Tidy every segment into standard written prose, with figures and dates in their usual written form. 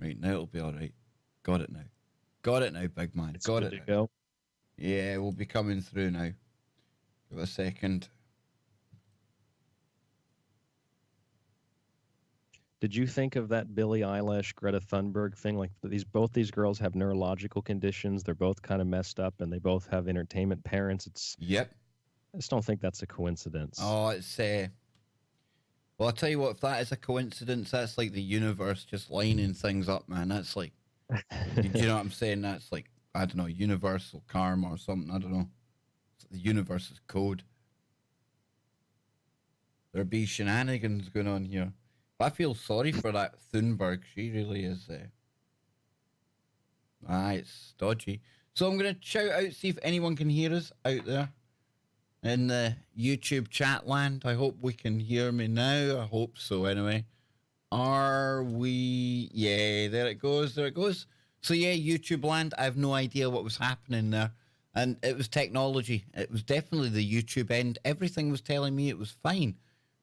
Right, now it'll be all right. Got it now. Got it now, big man. It's Got good it to now. go. Yeah, we'll be coming through now. Give it a second. Did you think of that Billie Eilish, Greta Thunberg thing? Like both these girls have neurological conditions. They're both kind of messed up, and they both have entertainment parents. Yep. I just don't think that's a coincidence. Oh, it's well, I'll tell you what, if that is a coincidence, that's like the universe just lining things up, man. That's like, do you know what I'm saying? That's like, I don't know, universal karma or something. I don't know. It's the universe's code. There be shenanigans going on here. I feel sorry for that Thunberg. She really is. It's dodgy. So I'm going to shout out, see if anyone can hear us out there in the YouTube chat land. I hope we can hear me now. I hope so, anyway. Are we? Yeah, there it goes. There it goes. So, yeah, YouTube land. I have no idea what was happening there. And it was technology. It was definitely the YouTube end. Everything was telling me it was fine.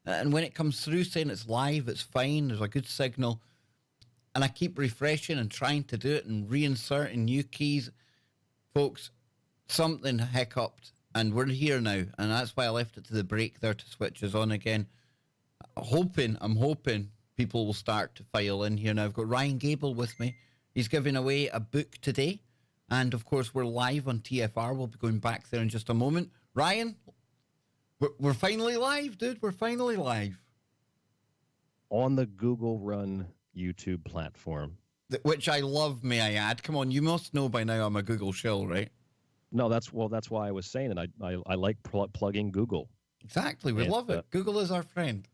And when it comes through saying it's live, it's fine. There's a good signal. And I keep refreshing and trying to do it and reinserting new keys. Folks, something hiccuped and we're here now. And that's why I left it to the break there to switch us on again. I'm hoping people will start to file in here now. I've got Ryan Gable with me. He's giving away a book today. And of course, we're live on TFR. We'll be going back there in just a moment. Ryan, we're finally live, dude. We're finally live. On the Google Run YouTube platform. Which I love, may I add. Come on, you must know by now I'm a Google shill, right? No, that's why I was saying it. I like plugging Google. Exactly. We love it. Google is our friend.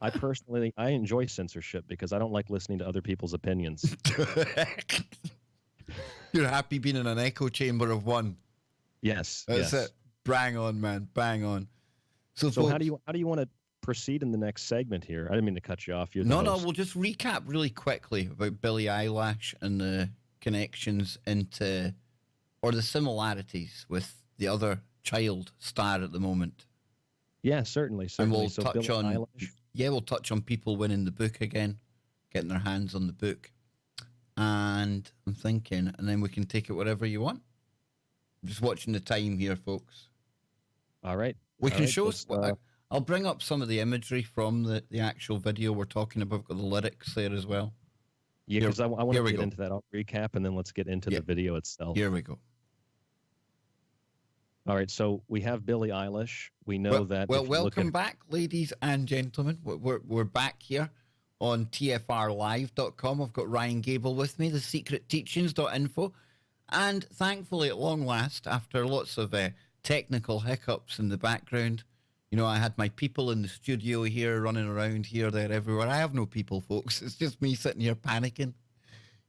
I enjoy censorship because I don't like listening to other people's opinions. You're happy being in an echo chamber of one. Yes. That's it. Bang on, man. Bang on. So folks, how do you want to proceed in the next segment here? I didn't mean to cut you off. No, we'll just recap really quickly about Billie Eilish and the connections into, or the similarities with the other child star at the moment. Yeah, certainly. And we'll touch on Eilish. We'll touch on people winning the book again, getting their hands on the book. And I'm thinking, and then we can take it wherever you want. I'm just watching the time here, folks. All right. We can show us. I'll bring up some of the imagery from the actual video we're talking about. Got the lyrics there as well. Yeah, because I want to get into that. I'll recap, and then let's get into the video itself. Here we go. All right, so we have Billie Eilish. We know that. Well, welcome back, ladies and gentlemen. We're back here on tfrlive.com. I've got Ryan Gable with me, thesecretteachings.info. And thankfully, at long last, after lots of technical hiccups in the background, you know, I had my people in the studio here, running around here, there, everywhere. I have no people, folks. It's just me sitting here panicking,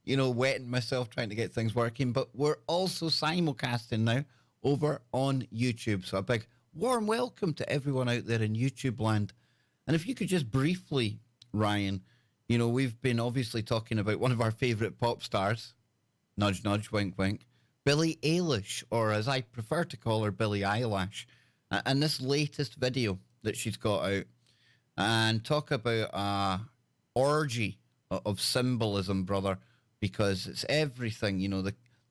you know, wetting myself, trying to get things working. But we're also simulcasting now over on YouTube. So a big warm welcome to everyone out there in YouTube land. And if you could just briefly, Ryan, you know, we've been obviously talking about one of our favorite pop stars, nudge, nudge, wink, wink, Billie Eilish, or as I prefer to call her, Billie Eilish, and this latest video that she's got out, and talk about a orgy of symbolism, brother, because it's everything, you know,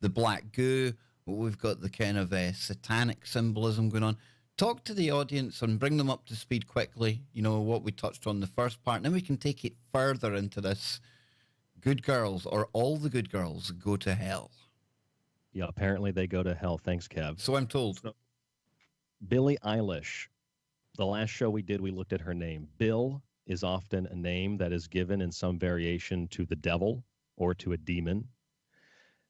the black goo, we've got the kind of satanic symbolism going on. Talk to the audience and bring them up to speed quickly, you know, what we touched on the first part, and then we can take it further into this good girls, or all the good girls go to hell. Yeah, apparently they go to hell. Thanks, Kev. So I'm told. So, Billie Eilish, the last show we did, we looked at her name. Bill is often a name that is given in some variation to the devil or to a demon.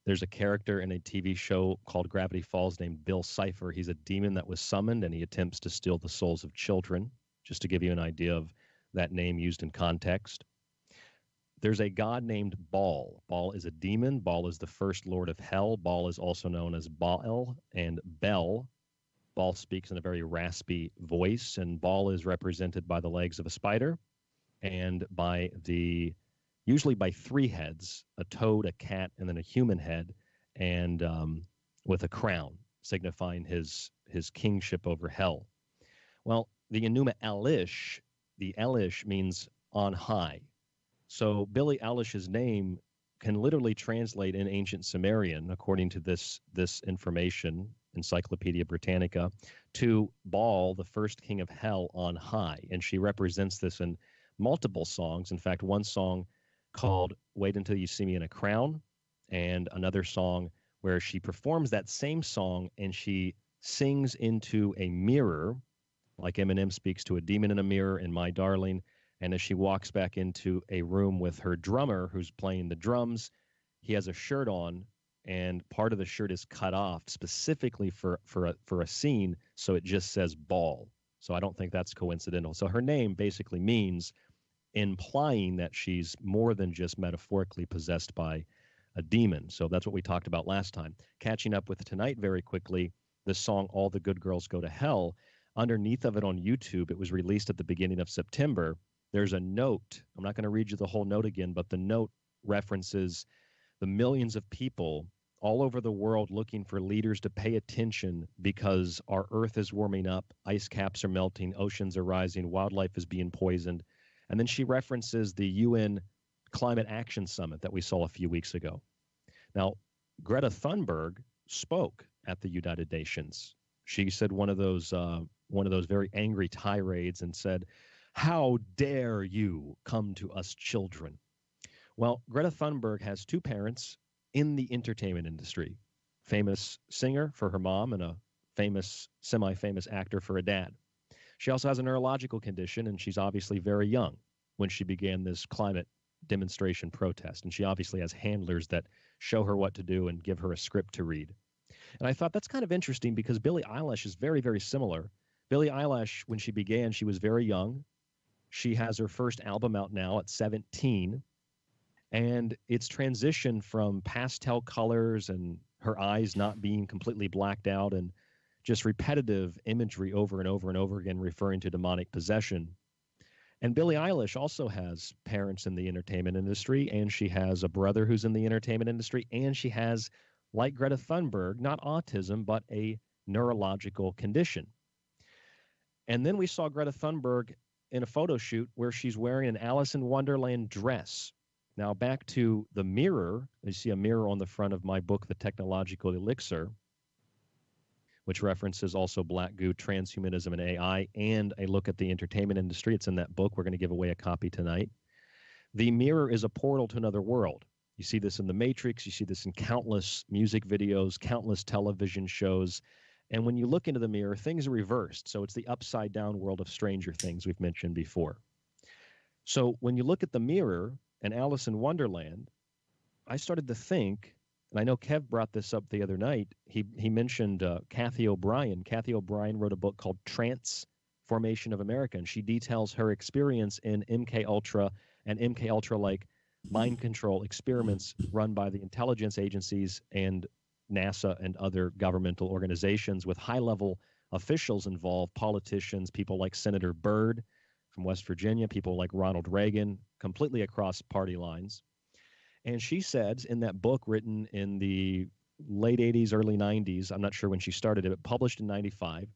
There's a character in a TV show called Gravity Falls named Bill Cipher. He's a demon that was summoned, and he attempts to steal the souls of children, just to give you an idea of that name used in context. There's a god named Baal. Baal is a demon. Baal is the first lord of hell. Baal is also known as Baal and Bel. Baal speaks in a very raspy voice, and Baal is represented by the legs of a spider and usually by three heads, a toad, a cat, and then a human head, and with a crown signifying his kingship over hell. Well, the Enuma Elish, the Elish means on high. So Billie Eilish's name can literally translate in ancient Sumerian, according to this information, Encyclopedia Britannica, to Baal, the first king of hell, on high. And she represents this in multiple songs. In fact, one song called Wait Until You See Me in a Crown, and another song where she performs that same song and she sings into a mirror, like Eminem speaks to a demon in a mirror in My Darling. And as she walks back into a room with her drummer who's playing the drums, he has a shirt on, and part of the shirt is cut off specifically for a scene, so it just says Baal. So I don't think that's coincidental. So her name basically means, implying that she's more than just metaphorically possessed by a demon. So that's what we talked about last time. Catching up with tonight very quickly, the song All the Good Girls Go to Hell, underneath of it on YouTube, it was released at the beginning of September. There's a note. I'm not going to read you the whole note again, but the note references the millions of people all over the world looking for leaders to pay attention because our Earth is warming up, ice caps are melting, oceans are rising, wildlife is being poisoned. And then she references the UN Climate Action Summit that we saw a few weeks ago. Now, Greta Thunberg spoke at the United Nations. She said one of those very angry tirades and said, "How dare you come to us children?" Well, Greta Thunberg has two parents in the entertainment industry, famous singer for her mom and a famous, semi-famous actor for a dad. She also has a neurological condition, and she's obviously very young when she began this climate demonstration protest. And she obviously has handlers that show her what to do and give her a script to read. And I thought that's kind of interesting because Billie Eilish is very, very similar. Billie Eilish, when she began, she was very young. She has her first album out now at 17. And it's transitioned from pastel colors and her eyes not being completely blacked out and just repetitive imagery over and over and over again referring to demonic possession. And Billie Eilish also has parents in the entertainment industry, and she has a brother who's in the entertainment industry, and she has, like Greta Thunberg, not autism, but a neurological condition. And then we saw Greta Thunberg in a photo shoot where she's wearing an Alice in Wonderland dress. Now, back to the mirror, you see a mirror on the front of my book, The Technological Elixir, which references also Black Goo, transhumanism, and AI, and a look at the entertainment industry. It's in that book. We're going to give away a copy tonight. The mirror is a portal to another world. You see this in The Matrix. You see this in countless music videos, countless television shows. And when you look into the mirror, things are reversed. So it's the upside down world of Stranger Things we've mentioned before. So when you look at the mirror and Alice in Wonderland, I started to think, and I know Kev brought this up the other night, he mentioned Kathy O'Brien. Kathy O'Brien wrote a book called Transformation of America, and she details her experience in MK Ultra and MK Ultra-like mind control experiments run by the intelligence agencies and NASA and other governmental organizations with high-level officials involved, politicians, people like Senator Byrd from West Virginia, people like Ronald Reagan, completely across party lines. And she said in that book written in the late 80s, early 90s, I'm not sure when she started it, but published in 95,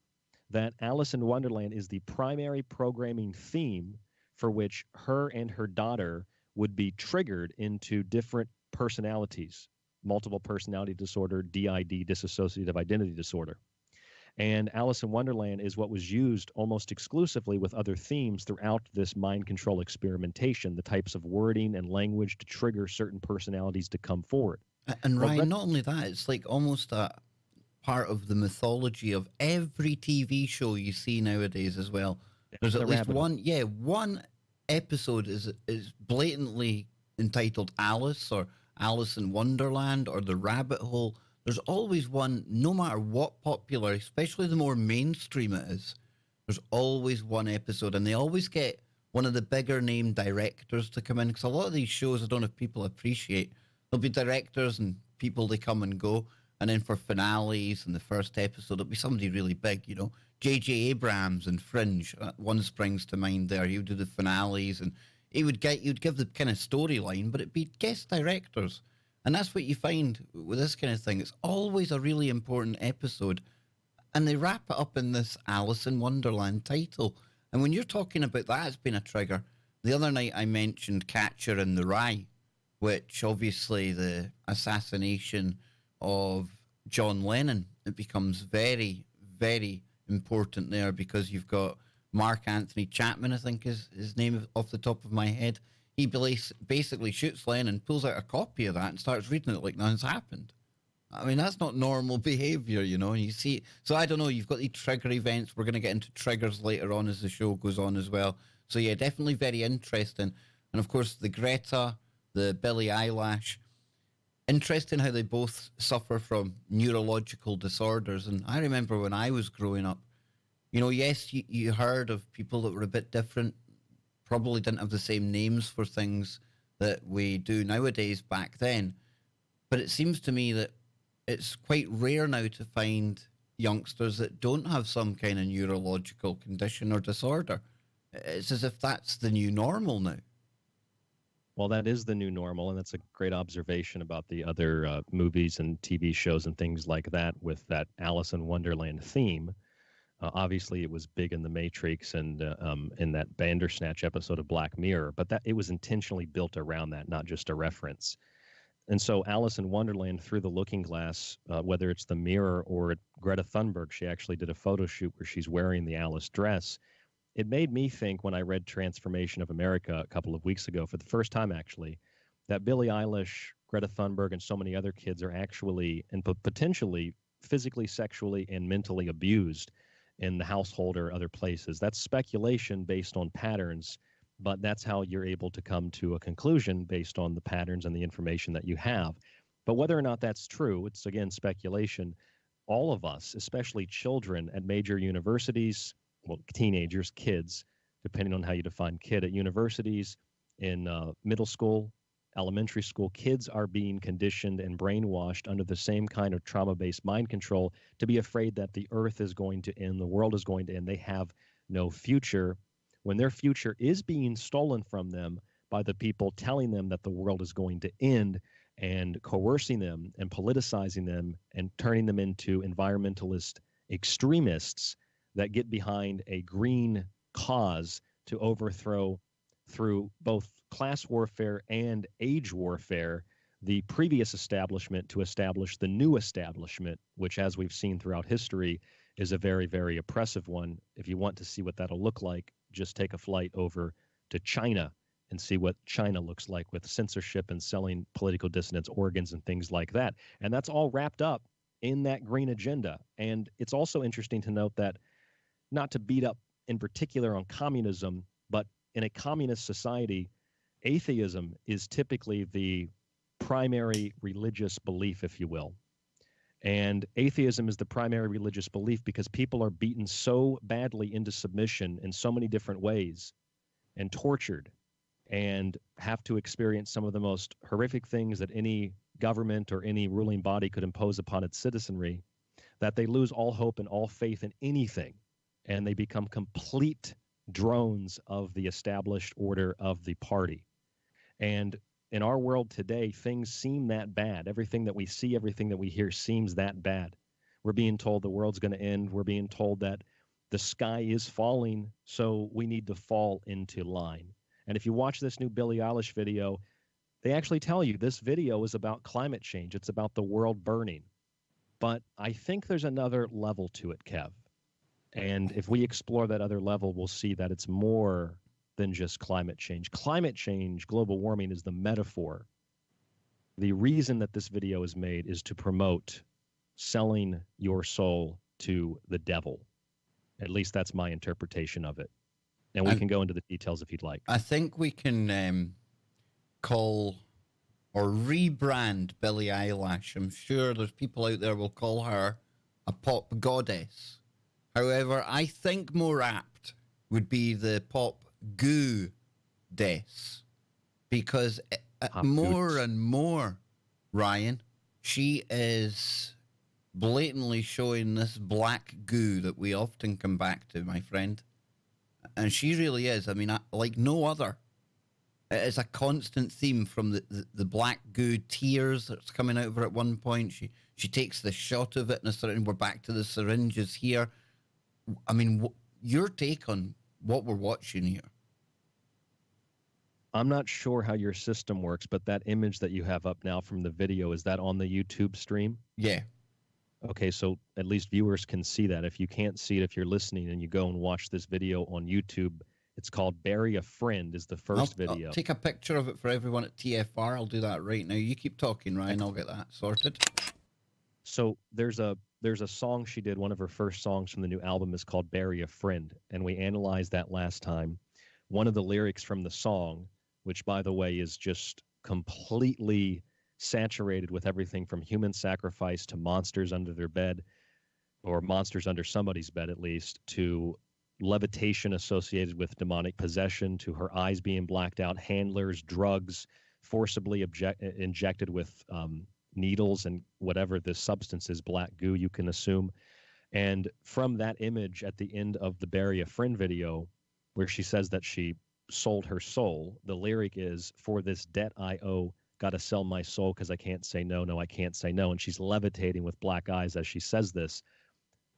that Alice in Wonderland is the primary programming theme for which her and her daughter would be triggered into different personalities, multiple personality disorder, DID, dissociative identity disorder. And Alice in Wonderland is what was used almost exclusively with other themes throughout this mind control experimentation, the types of wording and language to trigger certain personalities to come forward. And Ryan, not only that, it's like almost a part of the mythology of every TV show you see nowadays as well. There's at least one episode is blatantly entitled Alice or Alice in Wonderland or The Rabbit Hole. There's always one, no matter what popular, especially the more mainstream it is, there's always one episode, and they always get one of the bigger name directors to come in, because a lot of these shows, I don't know if people appreciate, there'll be directors and people, they come and go, and then for finales and the first episode, it'll be somebody really big, you know. J.J. Abrams and Fringe, one springs to mind there. He would do the finales, and you'd give the kind of storyline, but it'd be guest directors. And that's what you find with this kind of thing. It's always a really important episode. And they wrap it up in this Alice in Wonderland title. And when you're talking about that as being a trigger, the other night I mentioned Catcher in the Rye, which obviously the assassination of John Lennon, it becomes very, very important there because you've got Mark Anthony Chapman, I think is his name off the top of my head. He basically shoots Lennon, pulls out a copy of that and starts reading it like nothing's happened. I mean, that's not normal behavior, you know. And you see, so I don't know. You've got the trigger events. We're going to get into triggers later on as the show goes on as well. So yeah, definitely very interesting. And of course, the Greta, the Billie Eilish. Interesting how they both suffer from neurological disorders. And I remember when I was growing up, you know, yes, you heard of people that were a bit different, probably didn't have the same names for things that we do nowadays back then. But it seems to me that it's quite rare now to find youngsters that don't have some kind of neurological condition or disorder. It's as if that's the new normal now. Well, that is the new normal, and that's a great observation about the other movies and TV shows and things like that with that Alice in Wonderland theme. Obviously, it was big in The Matrix and in that Bandersnatch episode of Black Mirror, but that it was intentionally built around that, not just a reference. And so Alice in Wonderland Through the Looking Glass, whether it's the mirror or Greta Thunberg, she actually did a photo shoot where she's wearing the Alice dress. It made me think when I read Transformation of America a couple of weeks ago, for the first time actually, that Billie Eilish, Greta Thunberg, and so many other kids are actually and potentially physically, sexually, and mentally abused in the household or other places. That's speculation based on patterns, but that's how you're able to come to a conclusion based on the patterns and the information that you have. But whether or not that's true, it's again speculation. All of us, especially children at major universities, well, teenagers, kids, depending on how you define kid, at universities, in middle school, elementary school, kids are being conditioned and brainwashed under the same kind of trauma-based mind control to be afraid that the earth is going to end, the world is going to end, they have no future, when their future is being stolen from them by the people telling them that the world is going to end and coercing them and politicizing them and turning them into environmentalist extremists that get behind a green cause to overthrow, through both class warfare and age warfare, the previous establishment to establish the new establishment, which, as we've seen throughout history, is a very, very oppressive one. If you want to see what that'll look like, just take a flight over to China and see what China looks like with censorship and selling political dissidents organs and things like that. And that's all wrapped up in that green agenda. And it's also interesting to note that, not to beat up in particular on communism, but in a communist society, atheism is typically the primary religious belief, if you will. And atheism is the primary religious belief because people are beaten so badly into submission in so many different ways and tortured and have to experience some of the most horrific things that any government or any ruling body could impose upon its citizenry, that they lose all hope and all faith in anything. And they become complete drones of the established order of the party. And in our world today, things seem that bad. Everything that we see, everything that we hear seems that bad. We're being told the world's going to end. We're being told that the sky is falling, so we need to fall into line. And if you watch this new Billie Eilish video, they actually tell you this video is about climate change. It's about the world burning. But I think there's another level to it, Kev. And if we explore that other level, we'll see that it's more than just climate change. Climate change, global warming, is the metaphor. The reason that this video is made is to promote selling your soul to the devil. At least that's my interpretation of it. And we can go into the details if you'd like. I think we can call or rebrand Billie Eilish. I'm sure there's people out there will call her a pop goddess. However, I think more apt would be the pop goo deaths, because more and more, Ryan, she is blatantly showing this black goo that we often come back to, my friend. And she really is. I mean, like no other. It is a constant theme from the black goo tears that's coming out of her at one point. She takes the shot of it and a certain, we're back to the syringes here. I mean, your take on what we're watching here? I'm not sure how your system works, but that image that you have up now from the video, is that on the YouTube stream? Yeah. Okay, so at least viewers can see that. If you can't see it, if you're listening and you go and watch this video on YouTube, it's called Bury a Friend is the first I'll video. take a picture of it for everyone at TFR. I'll do that right now. You keep talking, Ryan. I'll get that sorted. So there's a song she did, one of her first songs from the new album is called Bury a Friend, and we analyzed that last time. One of the lyrics from the song, which by the way is just completely saturated with everything from human sacrifice to monsters under their bed, or monsters under somebody's bed at least, to levitation associated with demonic possession, to her eyes being blacked out, handlers, drugs, forcibly injected with needles and whatever this substance is, black goo, you can assume. And from that image at the end of the Bury a Friend video, where she says that she sold her soul, the lyric is, "For this debt I owe, gotta sell my soul because I can't say no, no, I can't say no." And she's levitating with black eyes as she says this.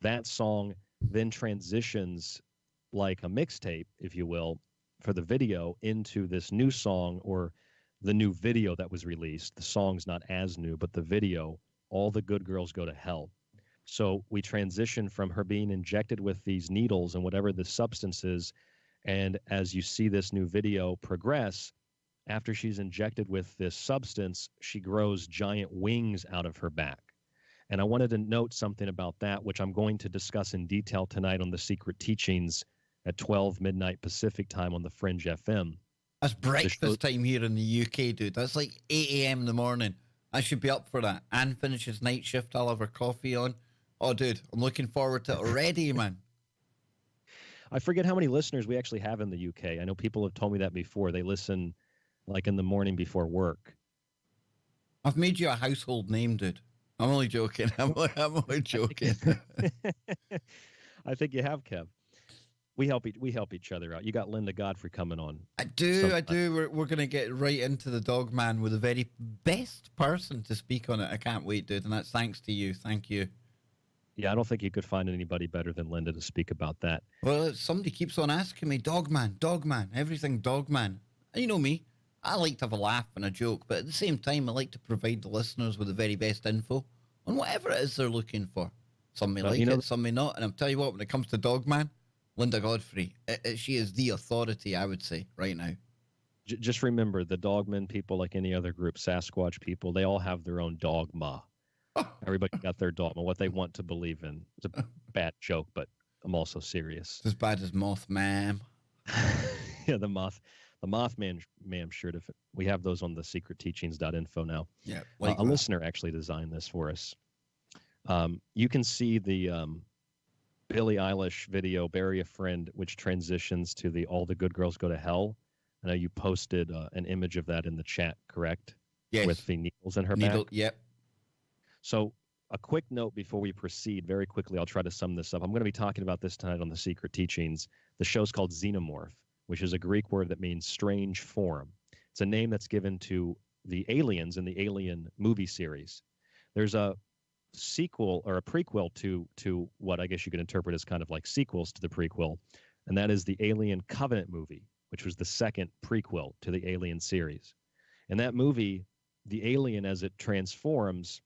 That song then transitions like a mixtape, if you will, for the video into this new song, or the new video that was released. The song's not as new, but the video, All the Good Girls Go to Hell. So we transition from her being injected with these needles and whatever the substance is, and as you see this new video progress, after she's injected with this substance, she grows giant wings out of her back. And I wanted to note something about that, which I'm going to discuss in detail tonight on the Secret Teachings at 12 midnight Pacific time on the Fringe FM. That's breakfast time here in the UK, dude. That's like 8 a.m. in the morning. I should be up for that. Anne finishes night shift. I'll have her coffee on. Oh, dude, I'm looking forward to it already, man. I forget how many listeners we actually have in the UK. I know people have told me that before. They listen like in the morning before work. I've made you a household name, dude. I'm only joking. I'm only joking. I think you have, Kev. We help each other out. You got Linda Godfrey coming on. I do. We're going to get right into the dog man with the very best person to speak on it. I can't wait, dude. And that's thanks to you. Thank you. Yeah, I don't think you could find anybody better than Linda to speak about that. Well, somebody keeps on asking me, dog man, everything dog man. And you know me, I like to have a laugh and a joke, but at the same time, I like to provide the listeners with the very best info on whatever it is they're looking for. Some may like it, some may not. And I'll tell you what, when it comes to dog man, Linda Godfrey, she is the authority, I would say, right now. Just remember, the dogmen people, like any other group, Sasquatch people, they all have their own dogma. Everybody got their dogma, what they want to believe in. It's a bad joke, but I'm also serious. It's as bad as Mothman. Yeah, the Mothman shirt. If we have those on the secretteachings.info now. Yeah, a listener actually designed this for us. You can see the Billie Eilish video, Bury a Friend, which transitions to the All the Good Girls Go to Hell. I know you posted an image of that in the chat, correct? Yes. With the needles in her back? Yep. So a quick note before we proceed, very quickly, I'll try to sum this up. I'm going to be talking about this tonight on the Secret Teachings. The show's called Xenomorph, which is a Greek word that means strange form. It's a name that's given to the aliens in the Alien movie series. There's a sequel or a prequel to what I guess you could interpret as kind of like sequels to the prequel, and that is the Alien Covenant movie, which was the second prequel to the Alien series. In that movie, the alien, as it transforms,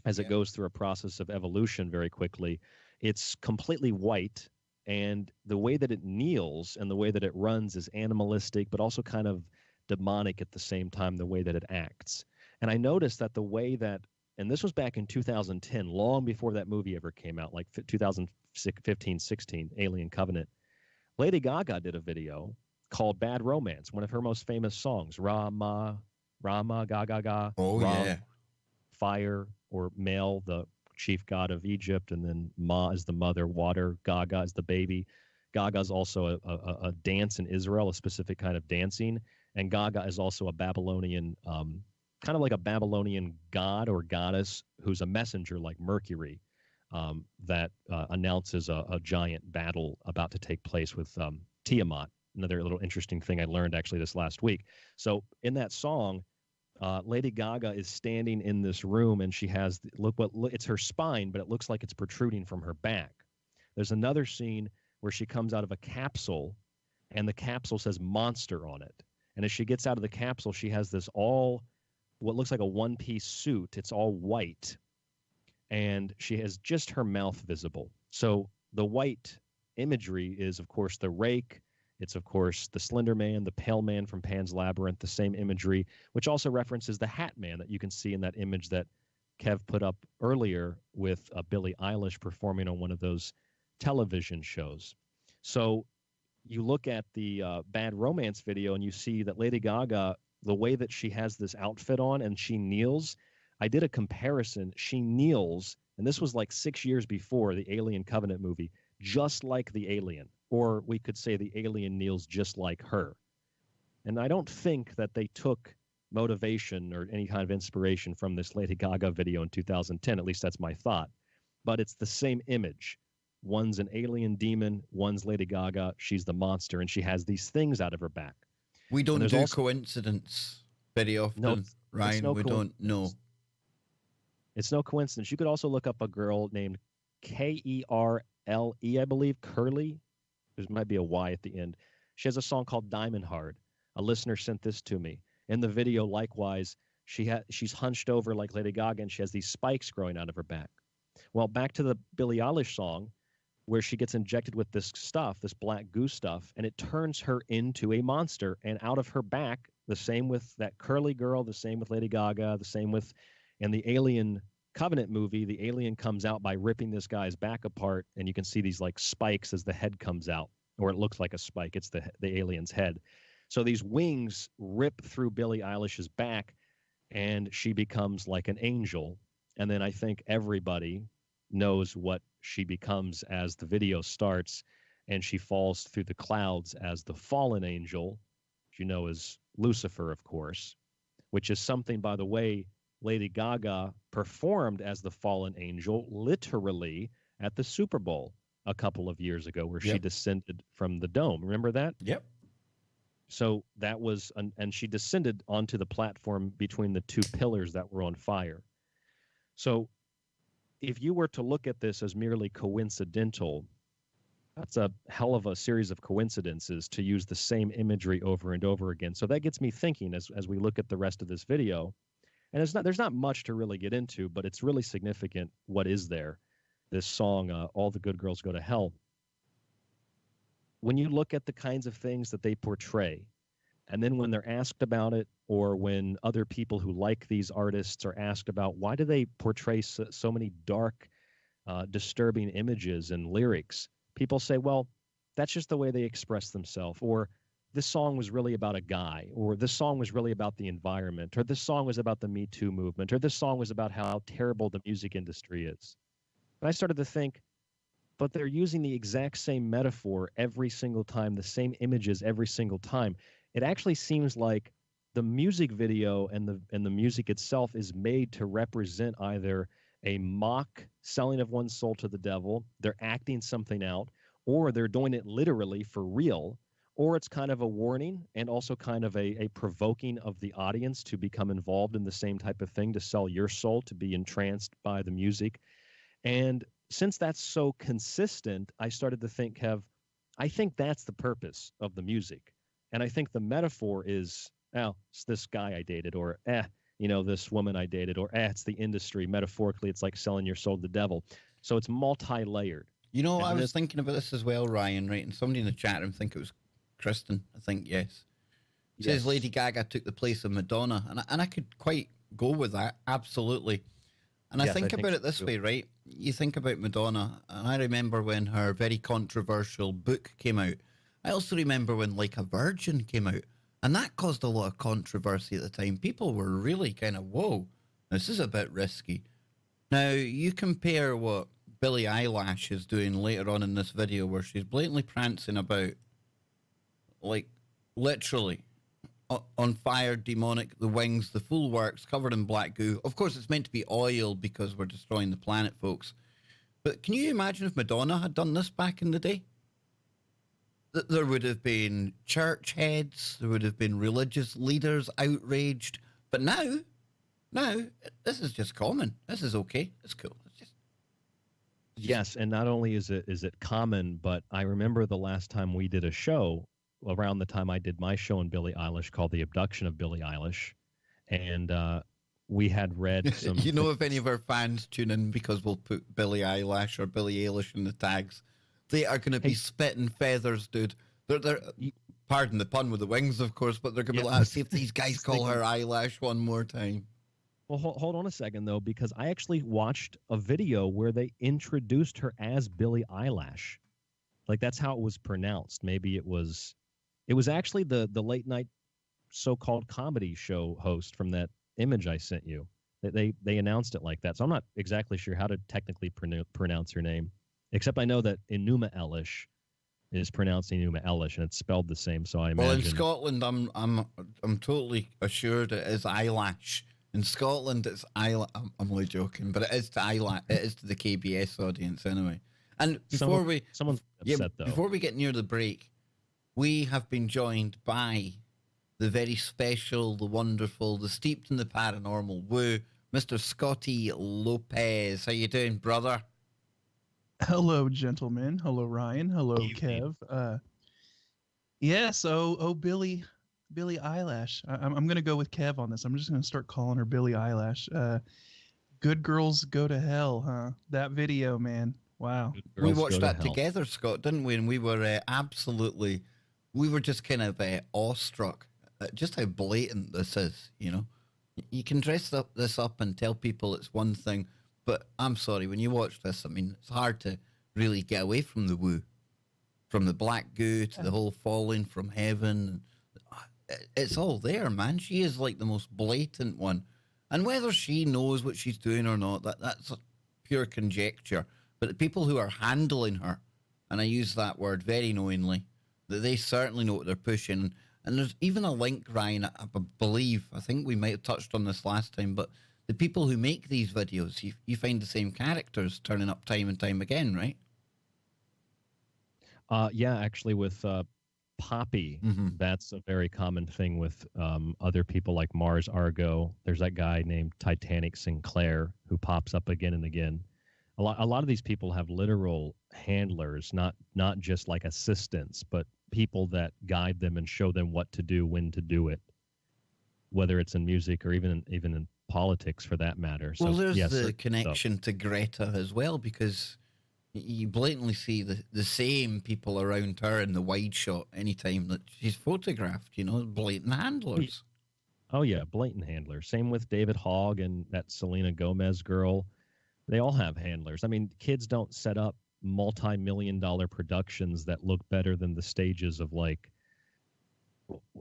as it goes through a process of evolution very quickly, it's completely white, and the way that it kneels and the way that it runs is animalistic, but also kind of demonic at the same time, the way that it acts. And I noticed that the way that, and this was back in 2010, long before that movie ever came out, like 2015, 16, Alien Covenant, Lady Gaga did a video called Bad Romance, one of her most famous songs, Rama, Ga, Ga, Ga. Oh, Ram, yeah. Fire, or Mel, the chief god of Egypt, and then Ma is the mother, water, Gaga is the baby. Gaga is also a dance in Israel, a specific kind of dancing, and Gaga is also a Babylonian, kind of like a Babylonian god or goddess who's a messenger like Mercury, that announces a giant battle about to take place with Tiamat. Another little interesting thing I learned actually this last week. So in that song, Lady Gaga is standing in this room, and she has it's her spine, but it looks like it's protruding from her back. There's another scene where she comes out of a capsule, and the capsule says monster on it, And as she gets out of the capsule, she has this what looks like a one-piece suit. It's all white, and she has just her mouth visible. So the white imagery is, of course, the rake. It's, of course, the Slender Man, the Pale Man from Pan's Labyrinth, the same imagery, which also references the Hat Man that you can see in that image that Kev put up earlier with Billie Eilish performing on one of those television shows. So you look at the Bad Romance video and you see that Lady Gaga, the way that she has this outfit on and she kneels, I did a comparison. She kneels, and this was like 6 years before the Alien Covenant movie, just like the alien. Or we could say the alien kneels just like her. And I don't think that they took motivation or any kind of inspiration from this Lady Gaga video in 2010. At least that's my thought. But it's the same image. One's an alien demon, one's Lady Gaga. She's the monster, and she has these things out of her back. We don't do coincidence very often, no, Ryan. No we don't know. It's no coincidence. You could also look up a girl named Kerle, I believe, Curly. There might be a Y at the end. She has a song called Diamond Hard. A listener sent this to me. In the video, likewise, she's hunched over like Lady Gaga, and she has these spikes growing out of her back. Well, back to the Billie Eilish song, where she gets injected with this stuff, this black goo stuff, and it turns her into a monster. And out of her back, the same with that curly girl, the same with Lady Gaga, the same with, in the Alien Covenant movie, the alien comes out by ripping this guy's back apart, and you can see these like spikes as the head comes out, or it looks like a spike. It's the alien's head. So these wings rip through Billie Eilish's back, and she becomes like an angel. And then I think everybody knows what she becomes as the video starts, and she falls through the clouds as the fallen angel, which you know is Lucifer, of course, which is something, by the way, Lady Gaga performed as the fallen angel literally at the Super Bowl a couple of years ago, where she descended from the dome. Remember that? Yep. So that was, and she descended onto the platform between the two pillars that were on fire. So if you were to look at this as merely coincidental, that's a hell of a series of coincidences to use the same imagery over and over again. So that gets me thinking as we look at the rest of this video. And there's not much to really get into, but it's really significant what is there. This song, All the Good Girls Go to Hell. When you look at the kinds of things that they portray, and then when they're asked about it, or when other people who like these artists are asked about why do they portray so many dark, disturbing images and lyrics, people say, well, that's just the way they express themselves, or this song was really about a guy, or this song was really about the environment, or this song was about the Me Too movement, or this song was about how terrible the music industry is. And I started to think, but they're using the exact same metaphor every single time, the same images every single time. It actually seems like the music video and the music itself is made to represent either a mock selling of one's soul to the devil, they're acting something out, or they're doing it literally for real, or it's kind of a warning and also kind of a provoking of the audience to become involved in the same type of thing, to sell your soul, to be entranced by the music. And since that's so consistent, I started to think, I think that's the purpose of the music. And I think the metaphor is, it's this guy I dated, or, this woman I dated, or, it's the industry. Metaphorically, it's like selling your soul to the devil. So it's multi-layered. You know, I was thinking about this as well, Ryan, right? And somebody in the chat room, I think it was Kristen, I think, yes. Says Lady Gaga took the place of Madonna. And I could quite go with that, absolutely. And I think about it this way, right? You think about Madonna, and I remember when her very controversial book came out. I also remember when Like a Virgin came out, and that caused a lot of controversy at the time. People were really kind of, whoa, this is a bit risky. Now, you compare what Billie Eilish is doing later on in this video, where she's blatantly prancing about, like, literally, on fire, demonic, the wings, the full works, covered in black goo. Of course, it's meant to be oil because we're destroying the planet, folks. But can you imagine if Madonna had done this back in the day? There would have been church heads, there would have been religious leaders outraged. But now, this is just common. This is okay. It's cool. Yes, and not only is it common, but I remember the last time we did a show around the time I did my show on Billie Eilish called The Abduction of Billie Eilish. And we had read some. You know, if any of our fans tune in because we'll put Billie Eilish or Billie Eilish in the tags, they are going to be spitting feathers, dude. They're pardon the pun with the wings, of course, but they're going to be like, see if these guys call her eyelash one more time. Well, hold on a second, though, because I actually watched a video where they introduced her as Billie Eilish. Like, that's how it was pronounced. Maybe it was actually the late night so-called comedy show host from that image I sent you. They announced it like that. So I'm not exactly sure how to technically pronounce her name, except I know that Enuma Elish is pronounced Enuma Elish, and it's spelled the same. So I imagine. Well, in Scotland, I'm totally assured it is eyelash. In Scotland, it's eyelash. I'm only joking, but it is to eyelash. It is to the KBS audience anyway. And before someone's upset though. Before we get near the break, we have been joined by the very special, the wonderful, the steeped in the paranormal woo, Mr. Scotty Lopez. How you doing, brother? Hello, gentlemen. Hello, Ryan. Hello, Kev. Billie Eilish. I'm going to go with Kev on this. I'm just going to start calling her Billie Eilish. Good girls go to hell, huh? That video, man. Wow. We watched that together, Scott, didn't we? And we were we were just kind of awestruck at just how blatant this is, you know? You can dress this up and tell people it's one thing, but I'm sorry, when you watch this, I mean, it's hard to really get away from the woo. From the black goo to the whole falling from heaven. It's all there, man. She is like the most blatant one. And whether she knows what she's doing or not, that's pure conjecture. But the people who are handling her, and I use that word very knowingly, that they certainly know what they're pushing. And there's even a link, Ryan, I think we might have touched on this last time, but the people who make these videos, you find the same characters turning up time and time again, right? Yeah, actually with Poppy, that's a very common thing with other people like Mars Argo. There's that guy named Titanic Sinclair who pops up again and again. A lot of these people have literal handlers, not just like assistants, but people that guide them and show them what to do, when to do it, whether it's in music or even in politics for that matter. So, well, there's the connection to Greta as well, because you blatantly see the same people around her in the wide shot anytime that she's photographed, you know, blatant handlers. Oh, yeah, blatant handlers. Same with David Hogg and that Selena Gomez girl. They all have handlers. I mean, kids don't set up multi-million-dollar productions that look better than the stages of like,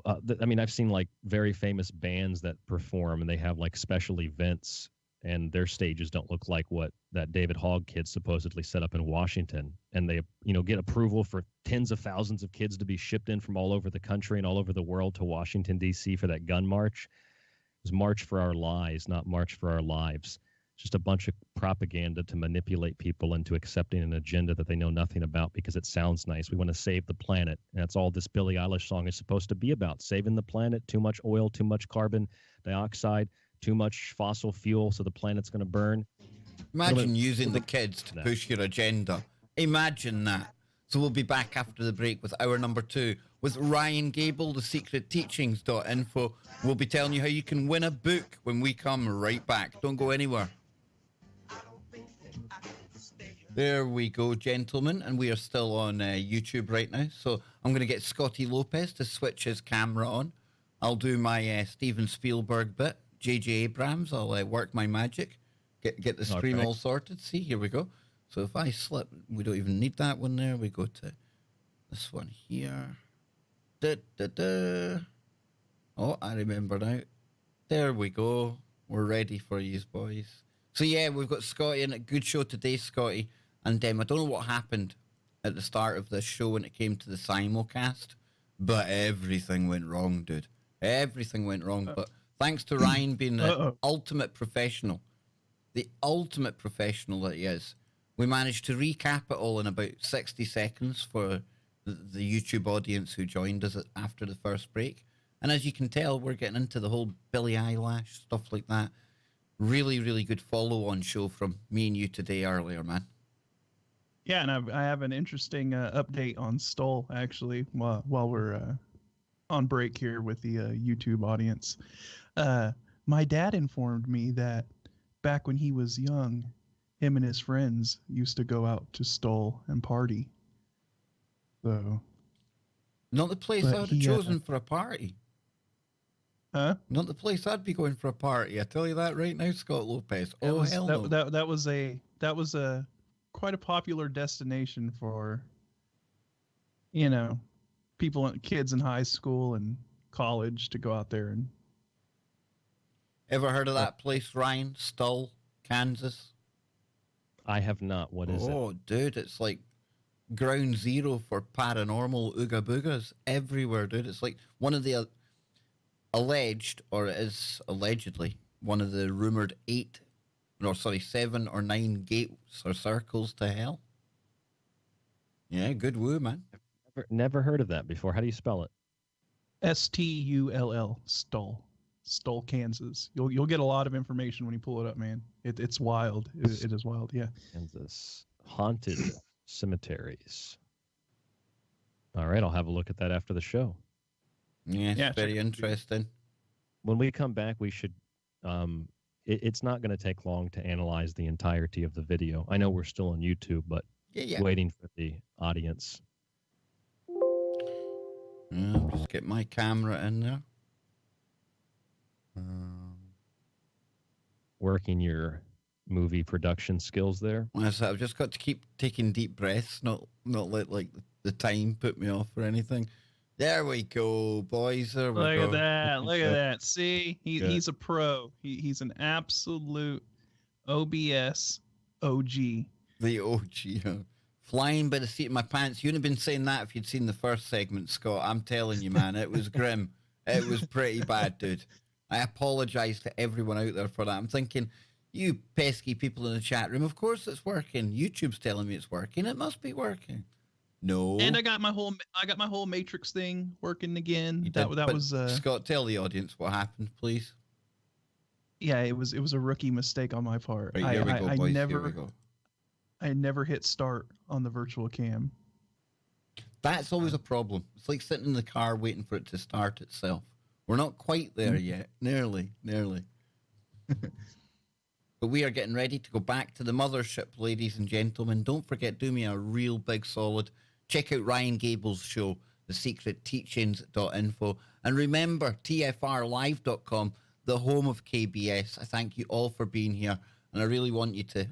I've seen like very famous bands that perform and they have like special events and their stages don't look like what that David Hogg kid supposedly set up in Washington. And they, get approval for tens of thousands of kids to be shipped in from all over the country and all over the world to Washington, D.C. for that gun march. It was March for Our Lies, not March for Our Lives. Just a bunch of propaganda to manipulate people into accepting an agenda that they know nothing about because it sounds nice. We want to save the planet. And that's all this Billie Eilish song is supposed to be about. Saving the planet, too much oil, too much carbon dioxide, too much fossil fuel, so the planet's going to burn. Imagine using the kids to push your agenda. Imagine that. So we'll be back after the break with hour number 2 with Ryan Gable, thesecretteachings.info. We'll be telling you how you can win a book when we come right back. Don't go anywhere. There we go, gentlemen, and we are still on YouTube right now. So I'm going to get Scotty Lopez to switch his camera on. I'll do my Steven Spielberg bit. J.J. Abrams, I'll work my magic. Get the stream all sorted. See, here we go. So if I slip, we don't even need that one there. We go to this one here. Oh, I remember now. There we go. We're ready for you, boys. So yeah, we've got Scotty in a good show today, Scotty. And I don't know what happened at the start of this show when it came to the simulcast, but everything went wrong, dude. Everything went wrong. But thanks to Ryan being the ultimate professional that he is, we managed to recap it all in about 60 seconds for the YouTube audience who joined us after the first break. And as you can tell, we're getting into the whole Billie Eilish, stuff like that. Really, really good follow-on show from me and you today earlier, man. Yeah, and I have an interesting update on Stoll actually while we're on break here with the YouTube audience. Uh, my dad informed me that back when he was young, him and his friends used to go out to Stoll and party. So, Not the place but I'd have he, chosen for a party. huh? Not the place I'd be going for a party. I tell you that right now, Scott Lopez. That Oh, was hell that no. that was a quite a popular destination for, you know, people, kids in high school and college to go out there and. Ever heard of that place, Ryan? Stull, Kansas? I have not. What is it? Oh, dude, it's like ground zero for paranormal ooga boogas everywhere, dude. It's like one of the alleged, or it is allegedly, one of the rumored 7 or 9 gates or circles to hell. Yeah, good woo, man. Never heard of that before. How do you spell it? Stull, Stull, Kansas. You'll get a lot of information when you pull it up, man. It's wild. It is wild. Yeah. Kansas. Haunted cemeteries. All right, I'll have a look at that after the show. Yes, Yeah, very interesting. When we come back, we should. It's not going to take long to analyze the entirety of the video. I know we're still on YouTube, but Yeah. waiting for the audience. Just get my camera in there. Working your movie production skills there. I've just got to keep taking deep breaths, not let like the time put me off or anything. There we go, boys. There we go. Look at that. Look at that. See, he's a pro. He's an absolute OBS OG. The OG. Flying by the seat of my pants. You'd have been saying that if you'd seen the first segment, Scott. I'm telling you, man, it was grim. It was pretty bad, dude. I apologize to everyone out there for that. I'm thinking, you pesky people in the chat room, of course it's working. YouTube's telling me it's working. It must be working. No. And I got my whole Matrix thing working again. That was Scott, tell the audience what happened, please. Yeah, it was a rookie mistake on my part. Right, here we go, boys. Here we go. I never hit start on the virtual cam. That's always a problem. It's like sitting in the car waiting for it to start itself. We're not quite there yet. Nearly. But we are getting ready to go back to the mothership, ladies and gentlemen. Don't forget, do me a real big solid. Check out Ryan Gable's show, thesecretteachings.info. And remember, tfrlive.com, the home of KBS. I thank you all for being here. And I really want you to,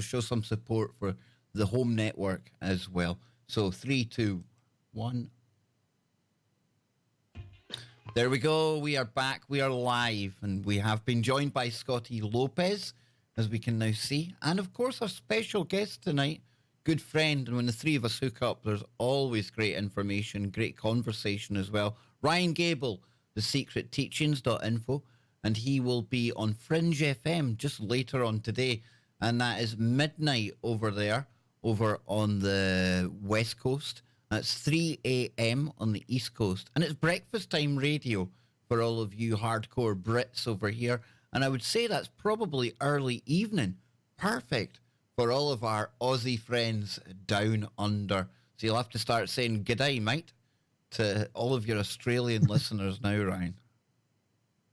show some support for the home network as well. So 3, 2, 1. There we go. We are back. We are live. And we have been joined by Scotty Lopez, as we can now see. And, of course, our special guest tonight, good friend. And when the three of us hook up, there's always great information, great conversation as well. Ryan Gable, thesecretteachings.info. And he will be on Fringe FM just later on today. And that is midnight over there, over on the West Coast. That's 3 a.m. on the East Coast. And it's breakfast time radio for all of you hardcore Brits over here. And I would say that's probably early evening. Perfect for all of our Aussie friends down under. So you'll have to start saying g'day, mate, to all of your Australian listeners now, Ryan.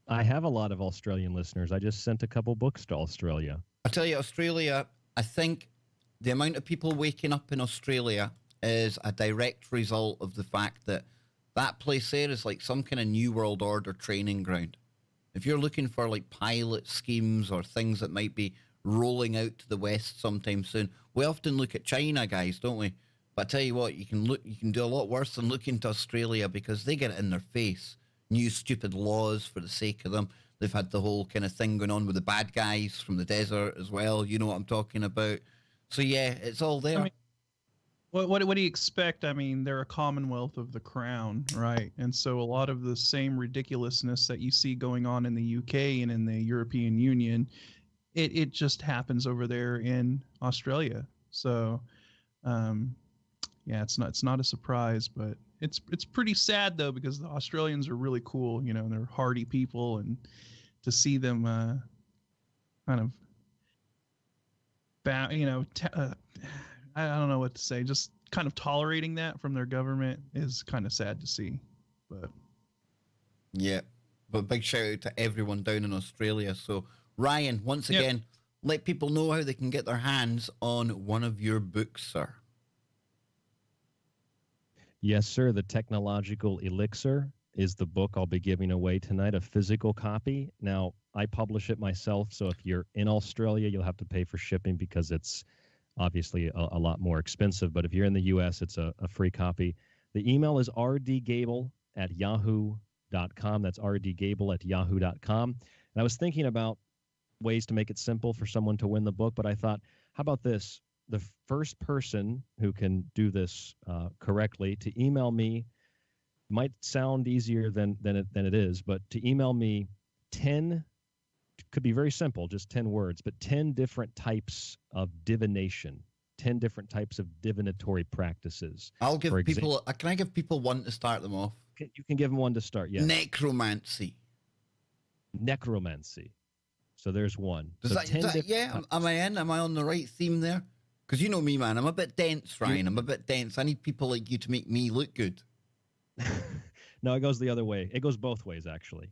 I have a lot of Australian listeners. I just sent a couple books to Australia. I tell you, Australia, I think the amount of people waking up in Australia is a direct result of the fact that that place there is like some kind of New World Order training ground. If you're looking for like pilot schemes or things that might be rolling out to the West sometime soon, we often look at China, guys, don't we? But I tell you what, you can do a lot worse than looking to Australia because they get it in their face. New stupid laws for the sake of them. They've had the whole kind of thing going on with the bad guys from the desert as well. You know what I'm talking about. So, yeah, it's all there. I mean, what do you expect? I mean, they're a commonwealth of the crown, right? And so a lot of the same ridiculousness that you see going on in the UK and in the European Union, it just happens over there in Australia. So, yeah, it's not a surprise, but it's pretty sad though because the Australians are really cool, and they're hardy people, and to see them kind of I don't know what to say. Just kind of tolerating that from their government is kind of sad to see. But Yeah. But big shout out to everyone down in Australia. So, Ryan, once again, let people know how they can get their hands on one of your books, sir. Yes, sir. The Technological Elixir is the book I'll be giving away tonight, a physical copy. Now, I publish it myself, so if you're in Australia, you'll have to pay for shipping because it's obviously a lot more expensive. But if you're in the U.S., it's a free copy. The email is rdgable@yahoo.com. That's rdgable@yahoo.com. And I was thinking about ways to make it simple for someone to win the book, but I thought, how about this? The first person who can do this correctly to email me might sound easier than it is, but to email me 10, could be very simple, just 10 words, but 10 different types of divination, 10 different types of divinatory practices. I'll give people, can I give people one to start them off? You can give them one to start, yes. Necromancy. Necromancy. So there's one. Does so that yeah, am I in? Am I on the right theme there? Because you know me, man. I'm a bit dense, Ryan. I'm a bit dense. I need people like you to make me look good. No, it goes the other way. It goes both ways, actually.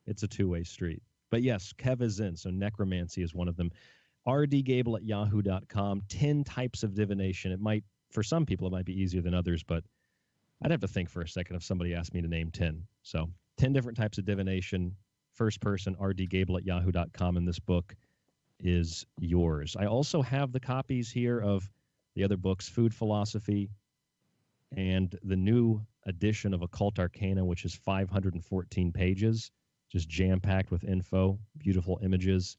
It's a two-way street. But yes, Kev is in, so necromancy is one of them. rdgable@yahoo.com, 10 types of divination. It might, for some people, it might be easier than others, but I'd have to think for a second if somebody asked me to name 10. So 10 different types of divination. First person, rdgable@yahoo.com, and this book is yours. I also have the copies here of the other books, Food Philosophy, and the new edition of Occult Arcana, which is 514 pages, just jam-packed with info, beautiful images,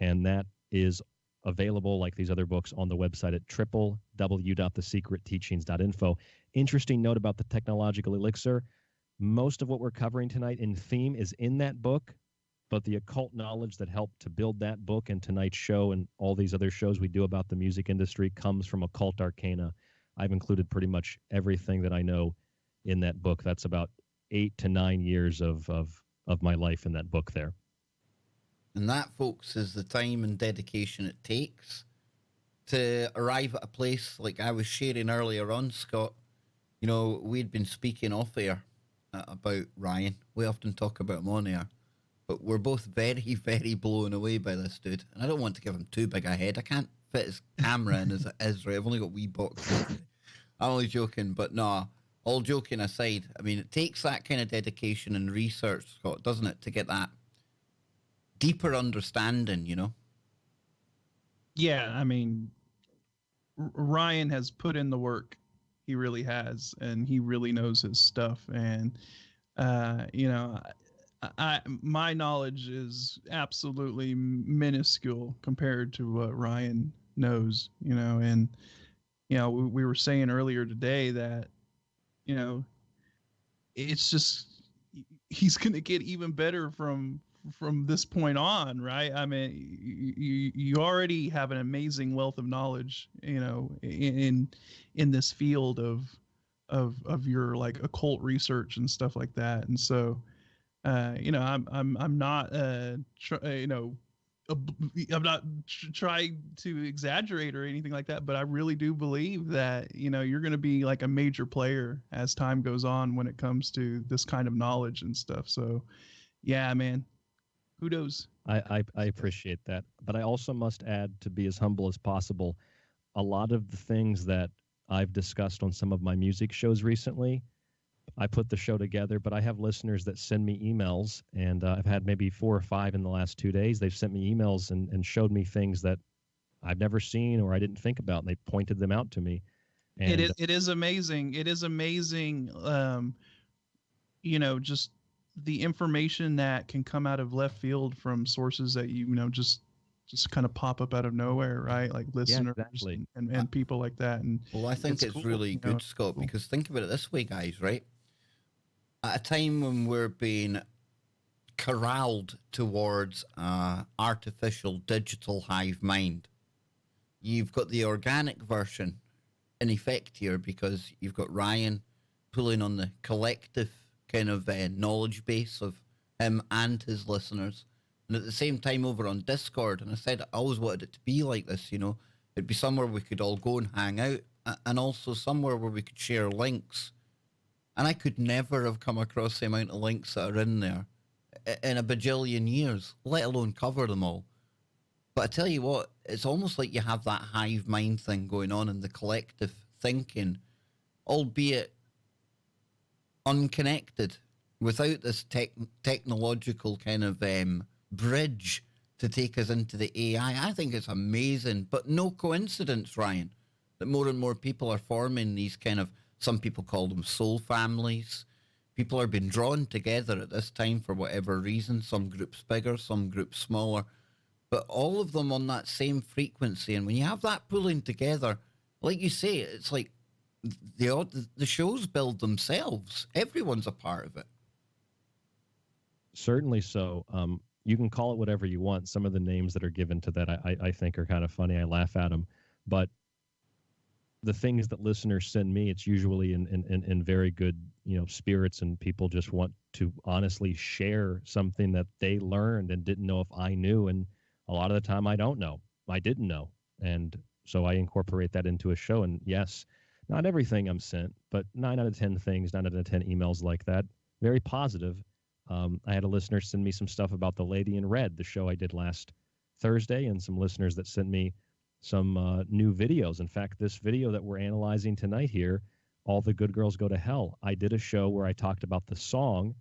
and that is available, like these other books, on the website at www.thesecretteachings.info. Interesting note about the Technological Elixir. Most of what we're covering tonight in theme is in that book, but the occult knowledge that helped to build that book and tonight's show and all these other shows we do about the music industry comes from Occult Arcana. I've included pretty much everything that I know in that book. That's about 8 to 9 years of my life in that book there. And that, folks, is the time and dedication it takes to arrive at a place like I was sharing earlier on, Scott. You know, we'd been speaking off air about Ryan. We often talk about him on air. But we're both very, very blown away by this dude. And I don't want to give him too big a head. I can't fit his camera in as it is, right? I've only got wee boxes. I'm only joking. But no, all joking aside, I mean, it takes that kind of dedication and research, Scott, doesn't it, to get that deeper understanding, you know? yeah, I mean, Ryan has put in the work. He really has, and he really knows his stuff. And, you know, my knowledge is absolutely minuscule compared to what Ryan knows, you know. And, you know, we were saying earlier today that, you know, it's just, he's going to get even better from this point on, right? I mean, you already have an amazing wealth of knowledge, you know, in this field of your like occult research and stuff like that. And so, you know, I'm not, you know, I'm not trying to exaggerate or anything like that, but I really do believe that, you know, you're going to be like a major player as time goes on when it comes to this kind of knowledge and stuff. So, yeah, man, kudos. I appreciate that, but I also must add, to be as humble as possible, a lot of the things that I've discussed on some of my music shows recently, I put the show together, but I have listeners that send me emails, and I've had maybe 4 or 5 in the last 2 days. They've sent me emails and showed me things that I've never seen or I didn't think about, and they pointed them out to me. And it is amazing. It is amazing. You know, just the information that can come out of left field from sources that, you know, just kind of pop up out of nowhere, right? Like listeners, yeah, exactly. and people like that. And well, I think it's cool, really good, know? Scott, because think about it this way, guys, right? At a time when we're being corralled towards artificial digital hive mind, you've got the organic version in effect here, because you've got Ryan pulling on the collective kind of knowledge base of him and his listeners. And at the same time over on Discord, and I said I always wanted it to be like this, you know, It'd be somewhere we could all go and hang out, and also somewhere where we could share links. And I could never have come across the amount of links that are in there in a bajillion years, let alone cover them all. But I tell you what, it's almost like you have that hive mind thing going on in the collective thinking, albeit unconnected, without this technological kind of bridge to take us into the AI. I think it's amazing, but no coincidence, Ryan, that more and more people are forming these kind of, some people call them soul families. People are being drawn together at this time for whatever reason, some groups bigger, some groups smaller, but all of them on that same frequency. And when you have that pulling together, like you say, it's like the shows build themselves. Everyone's a part of it. Certainly so. You can call it whatever you want. Some of the names that are given to that, I think, are kind of funny. I laugh at them. But the things that listeners send me, it's usually in very good, spirits, and people just want to honestly share something that they learned and didn't know if I knew. And a lot of the time I don't know. I didn't know. And so I incorporate that into a show. And yes, not everything I'm sent, but 9 out of 10 things, 9 out of 10 emails like that, very positive. I had a listener send me some stuff about The Lady in Red, the show I did last Thursday, and some listeners that sent me some new videos. In fact, this video that we're analyzing tonight here, All the Good Girls Go to Hell, I did a show where I talked about the song,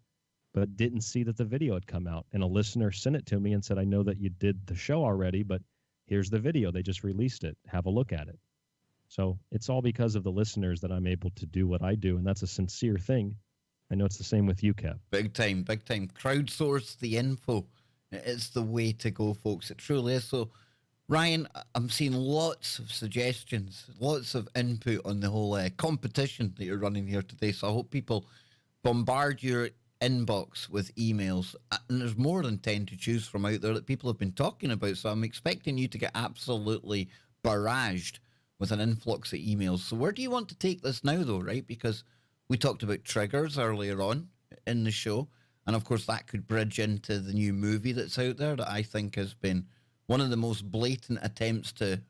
but didn't see that the video had come out. And a listener sent it to me and said, I know that you did the show already, but here's the video. They just released it. Have a look at it. So it's all because of the listeners that I'm able to do what I do, and that's a sincere thing. I know it's the same with you, Kev. Big time, big time. Crowdsource the info. It's the way to go, folks. It truly is. So, Ryan, I'm seeing lots of suggestions, lots of input on the whole competition that you're running here today. So I hope people bombard your inbox with emails. And there's more than 10 to choose from out there that people have been talking about. So I'm expecting you to get absolutely barraged with an influx of emails. So where do you want to take this now, though, right? Because we talked about triggers earlier on in the show. And, of course, that could bridge into the new movie that's out there that I think has been one of the most blatant attempts to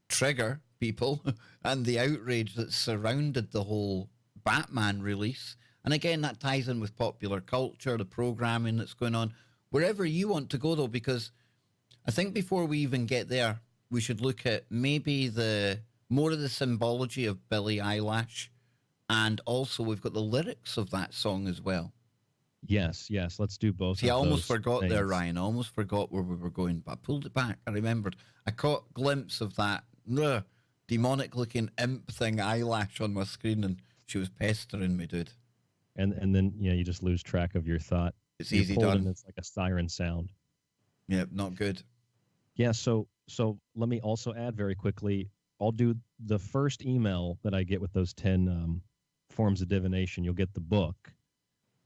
trigger people and the outrage that surrounded the whole Batman release. And, again, that ties in with popular culture, the programming that's going on. Wherever you want to go, though, because I think before we even get there, we should look at maybe the more of the symbology of Billie Eilish. And also, we've got the lyrics of that song as well. Yes. Let's do both. See, I almost forgot things. there, Ryan. I almost forgot where we were going, but I pulled it back. I remembered. I caught a glimpse of that demonic-looking imp thing, eyelash on my screen, and she was pestering me, dude. And then you just lose track of your thought. It's easy done. And it's like a siren sound. Yeah, not good. Yeah. So let me also add very quickly. I'll do the first email that I get with those 10 forms of divination. You'll get the book,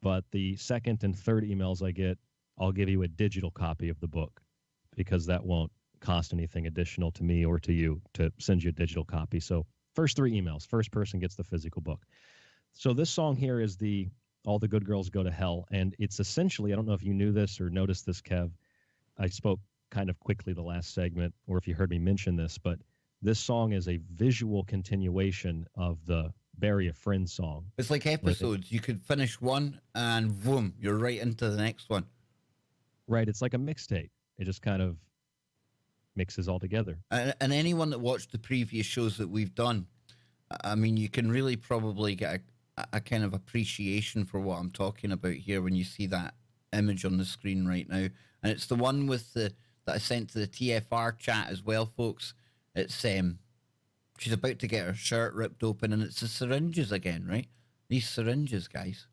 but the second and third emails I get, I'll give you a digital copy of the book, because that won't cost anything additional to me or to you to send you a digital copy. So first 3 emails, first person gets the physical book. So this song here is All the Good Girls Go to Hell. And it's essentially, I don't know if you knew this or noticed this, Kev. I spoke kind of quickly the last segment, or if you heard me mention this, but this song is a visual continuation of the Bury a Friend song. It's like episodes. You could finish one and boom, you're right into the next one. Right. It's like a mixtape. It just kind of mixes all together. And anyone that watched the previous shows that we've done, I mean, you can really probably get a kind of appreciation for what I'm talking about here when you see that image on the screen right now. And it's the one with that I sent to the TFR chat as well, folks. It's she's about to get her shirt ripped open, and it's the syringes again, right? These syringes, guys.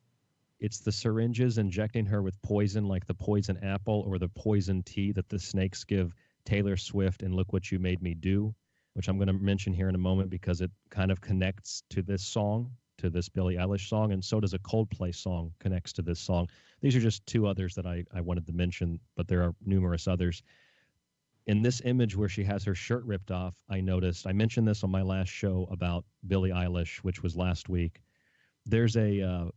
It's the syringes injecting her with poison, like the poison apple or the poison tea that the snakes give Taylor Swift and Look What You Made Me Do, which I'm going to mention here in a moment because it kind of connects to this song, to this Billie Eilish song, and so does a Coldplay song connects to this song. These are just 2 others that I wanted to mention, but there are numerous others. In this image where she has her shirt ripped off, I mentioned this on my last show about Billie Eilish, which was last week. There's a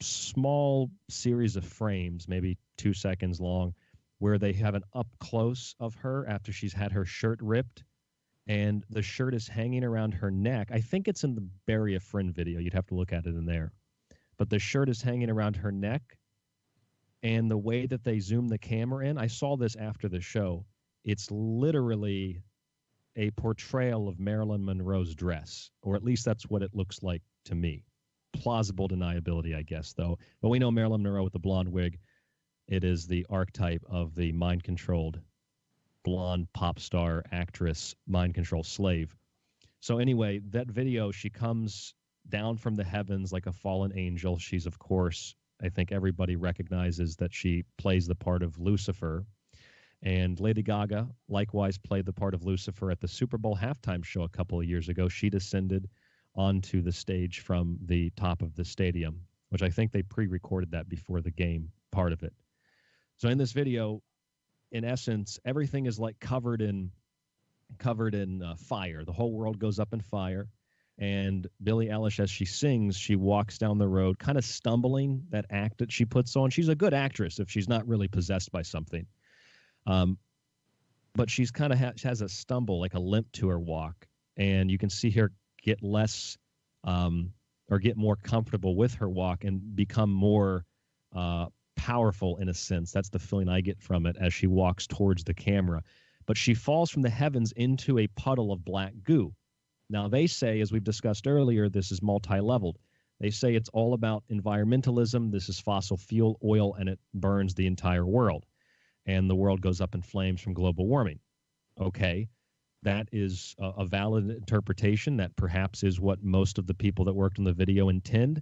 small series of frames, maybe 2 seconds long, where they have an up close of her after she's had her shirt ripped, and the shirt is hanging around her neck. I think it's in the Bury a Friend video. You'd have to look at it in there. But the shirt is hanging around her neck, and the way that they zoom the camera in, I saw this after the show, it's literally a portrayal of Marilyn Monroe's dress, or at least that's what it looks like to me. Plausible deniability, I guess, though. But we know Marilyn Monroe with the blonde wig. It is the archetype of the mind-controlled blonde pop star actress, mind-control slave. So anyway, that video, she comes down from the heavens like a fallen angel. She's, of course, I think everybody recognizes that she plays the part of Lucifer. And Lady Gaga likewise played the part of Lucifer at the Super Bowl halftime show a couple of years ago. She descended onto the stage from the top of the stadium, which I think they pre-recorded that before the game part of it. So in this video, in essence, everything is like covered in fire. The whole world goes up in fire. And Billie Eilish, as she sings, she walks down the road, kind of stumbling, that act that she puts on. She's a good actress if she's not really possessed by something. But she's kind of has a stumble, like a limp to her walk. And you can see her get less or get more comfortable with her walk and become more powerful in a sense. That's the feeling I get from it as she walks towards the camera. But she falls from the heavens into a puddle of black goo. Now, they say, as we've discussed earlier, this is multi-leveled. They say it's all about environmentalism. This is fossil fuel oil, and it burns the entire world. And the world goes up in flames from global warming. Okay, that is a valid interpretation. That perhaps is what most of the people that worked on the video intend.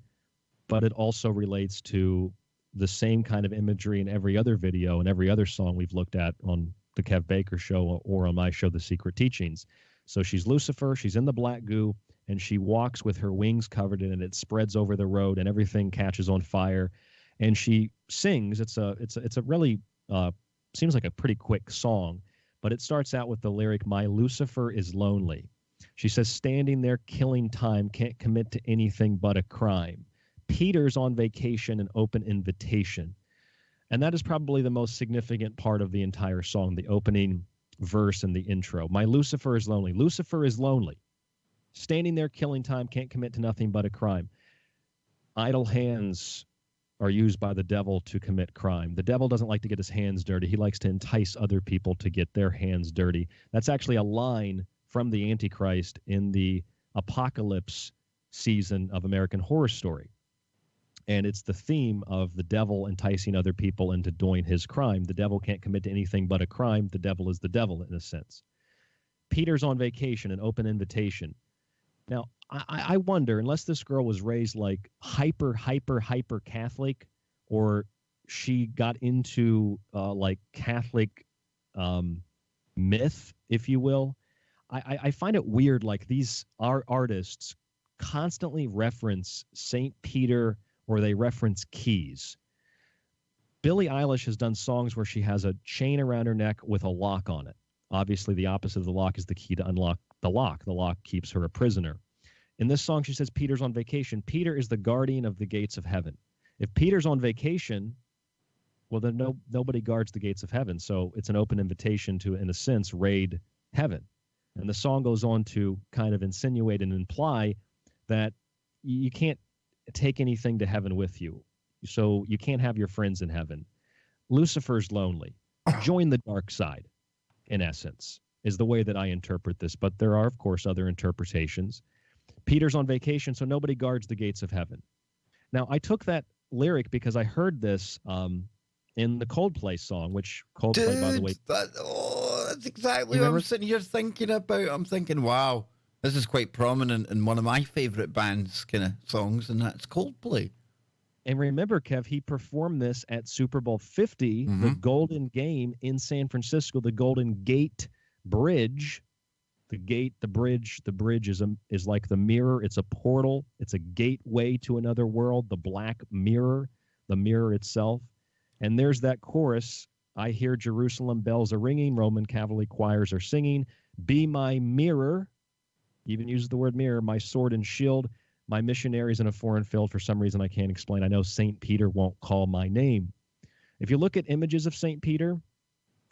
But it also relates to the same kind of imagery in every other video and every other song we've looked at on the Kev Baker show or on my show, The Secret Teachings. So she's Lucifer, she's in the black goo, and she walks with her wings covered in it. It spreads over the road, and everything catches on fire. And she sings. It's a really seems like a pretty quick song, but it starts out with the lyric, "My Lucifer is lonely." She says, "Standing there killing time, can't commit to anything but a crime. Peter's on vacation, an open invitation." And that is probably the most significant part of the entire song, the opening verse and the intro. "My Lucifer is lonely." Lucifer is lonely. Standing there killing time, can't commit to nothing but a crime. Idle hands are used by the devil to commit crime. The devil doesn't like to get his hands dirty. He likes to entice other people to get their hands dirty. That's actually a line from the Antichrist in the apocalypse season of American Horror Story. And it's the theme of the devil enticing other people into doing his crime. The devil can't commit to anything but a crime. The devil is the devil, in a sense. Peter's on vacation, an open invitation. Now, I wonder, unless this girl was raised like hyper Catholic, or she got into like Catholic myth, if you will, I find it weird, like these artists constantly reference St. Peter or they reference keys. Billie Eilish has done songs where she has a chain around her neck with a lock on it. Obviously, the opposite of the lock is the key to unlock the lock. The lock keeps her a prisoner. In this song, she says Peter's on vacation. Peter is the guardian of the gates of heaven. If Peter's on vacation, well, then nobody guards the gates of heaven. So it's an open invitation to, in a sense, raid heaven. And the song goes on to kind of insinuate and imply that you can't take anything to heaven with you. So you can't have your friends in heaven. Lucifer's lonely. Join the dark side, in essence, is the way that I interpret this. But there are, of course, other interpretations. Peter's on vacation, so nobody guards the gates of heaven. Now, I took that lyric because I heard this in the Coldplay song, which Coldplay, by the way... That's exactly what I'm sitting here thinking about. I'm thinking, wow, this is quite prominent in one of my favorite bands' kind of songs, and that's Coldplay. And remember, Kev, he performed this at Super Bowl 50, the Golden Game in San Francisco, the Golden Gate Bridge. The gate, the bridge is like the mirror. It's a portal. It's a gateway to another world, the black mirror, the mirror itself. And there's that chorus, "I hear Jerusalem bells are ringing, Roman cavalry choirs are singing, be my mirror," even uses the word mirror, "my sword and shield, my missionaries in a foreign field." For some reason I can't explain. I know St. Peter won't call my name. If you look at images of St. Peter,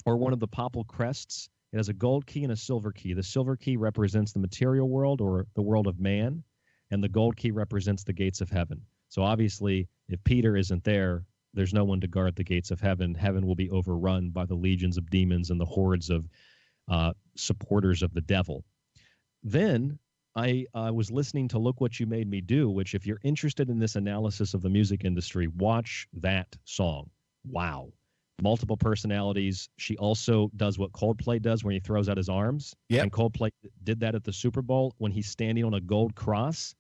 or one of the papal crests. It has a gold key and a silver key. The silver key represents the material world or the world of man, and the gold key represents the gates of heaven. So obviously, if Peter isn't there, there's no one to guard the gates of heaven. Heaven will be overrun by the legions of demons and the hordes of supporters of the devil. Then I was listening to Look What You Made Me Do, which if you're interested in this analysis of the music industry, watch that song. Wow. Multiple personalities. She also does what Coldplay does when he throws out his arms. Yep. And Coldplay did that at the Super Bowl when he's standing on a gold cross.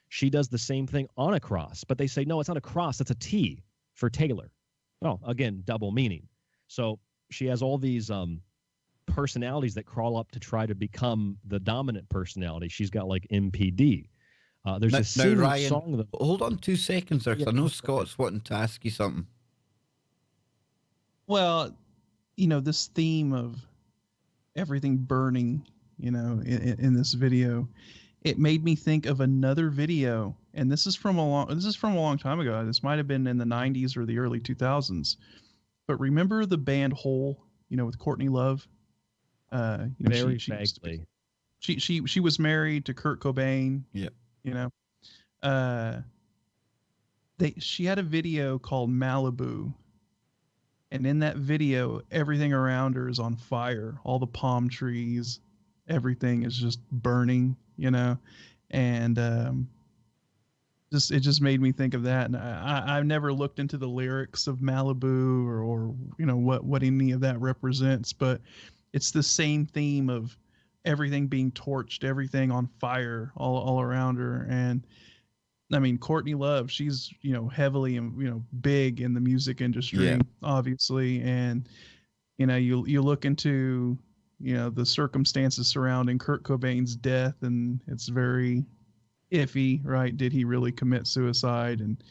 She does the same thing on a cross, but they say, no, it's not a cross, it's a T for Taylor. Oh, again, double meaning. So she has all these personalities that crawl up to try to become the dominant personality. She's got like MPD. There's a now, Ryan, song that, hold on 2 seconds there, 'cause I know Scott's wanting to ask you something. Well, this theme of everything burning, in this video, it made me think of another video, and this is from a long time ago. This might have been in the 90s or the early 2000s. But remember the band Hole, with Courtney Love? very vaguely. She was married to Kurt Cobain. Yeah. She had a video called Malibu. And in that video, everything around her is on fire. All the palm trees, everything is just burning, and it just made me think of that. And I've never looked into the lyrics of Malibu or what any of that represents, but it's the same theme of everything being torched, everything on fire all around her. And I mean, Courtney Love, she's, heavily, big in the music industry, obviously. And, you look into, the circumstances surrounding Kurt Cobain's death, and it's very iffy, right? Did he really commit suicide, and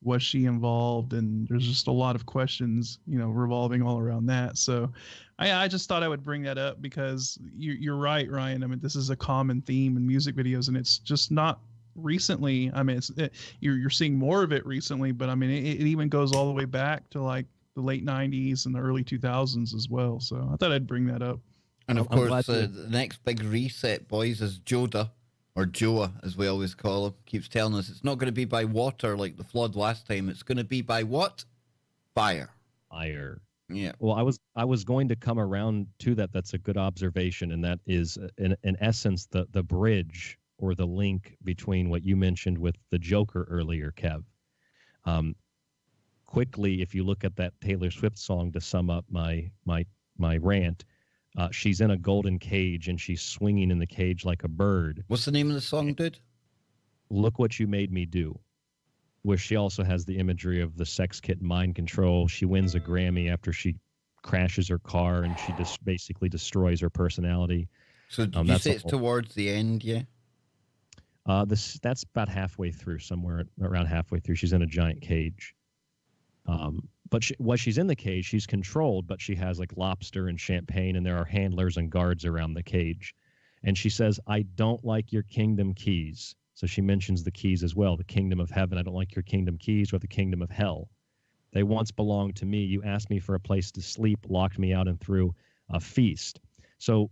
was she involved? And there's just a lot of questions, revolving all around that. So I just thought I would bring that up because you're right, Ryan. I mean, this is a common theme in music videos, and it's just not recently. I mean, you're seeing more of it recently, but I mean, it even goes all the way back to like the late 90s and the early 2000s as well. So I thought I'd bring that up. And of course, the next big reset, boys, is Joda, or Joa, as we always call him. Keeps telling us it's not going to be by water like the flood last time. It's going to be by what? Fire. Fire. Yeah. Well, I was going to come around to that. That's a good observation, and that is, in essence, the bridge or the link between what you mentioned with the Joker earlier, Kev. Quickly, if you look at that Taylor Swift song to sum up my rant, she's in a golden cage and she's swinging in the cage like a bird. What's the name of the song, dude? Look What You Made Me Do, where she also has the imagery of the sex kit mind control. She wins a Grammy after she crashes her car and she just basically destroys her personality. So did you say it's towards the end, yeah? That's about halfway through, somewhere around halfway through. She's in a giant cage. But while she's in the cage, she's controlled, but she has like lobster and champagne, and there are handlers and guards around the cage. And she says, I don't like your kingdom keys. So she mentions the keys as well, the kingdom of heaven. I don't like your kingdom keys, or the kingdom of hell. They once belonged to me. You asked me for a place to sleep, locked me out, and threw a feast. So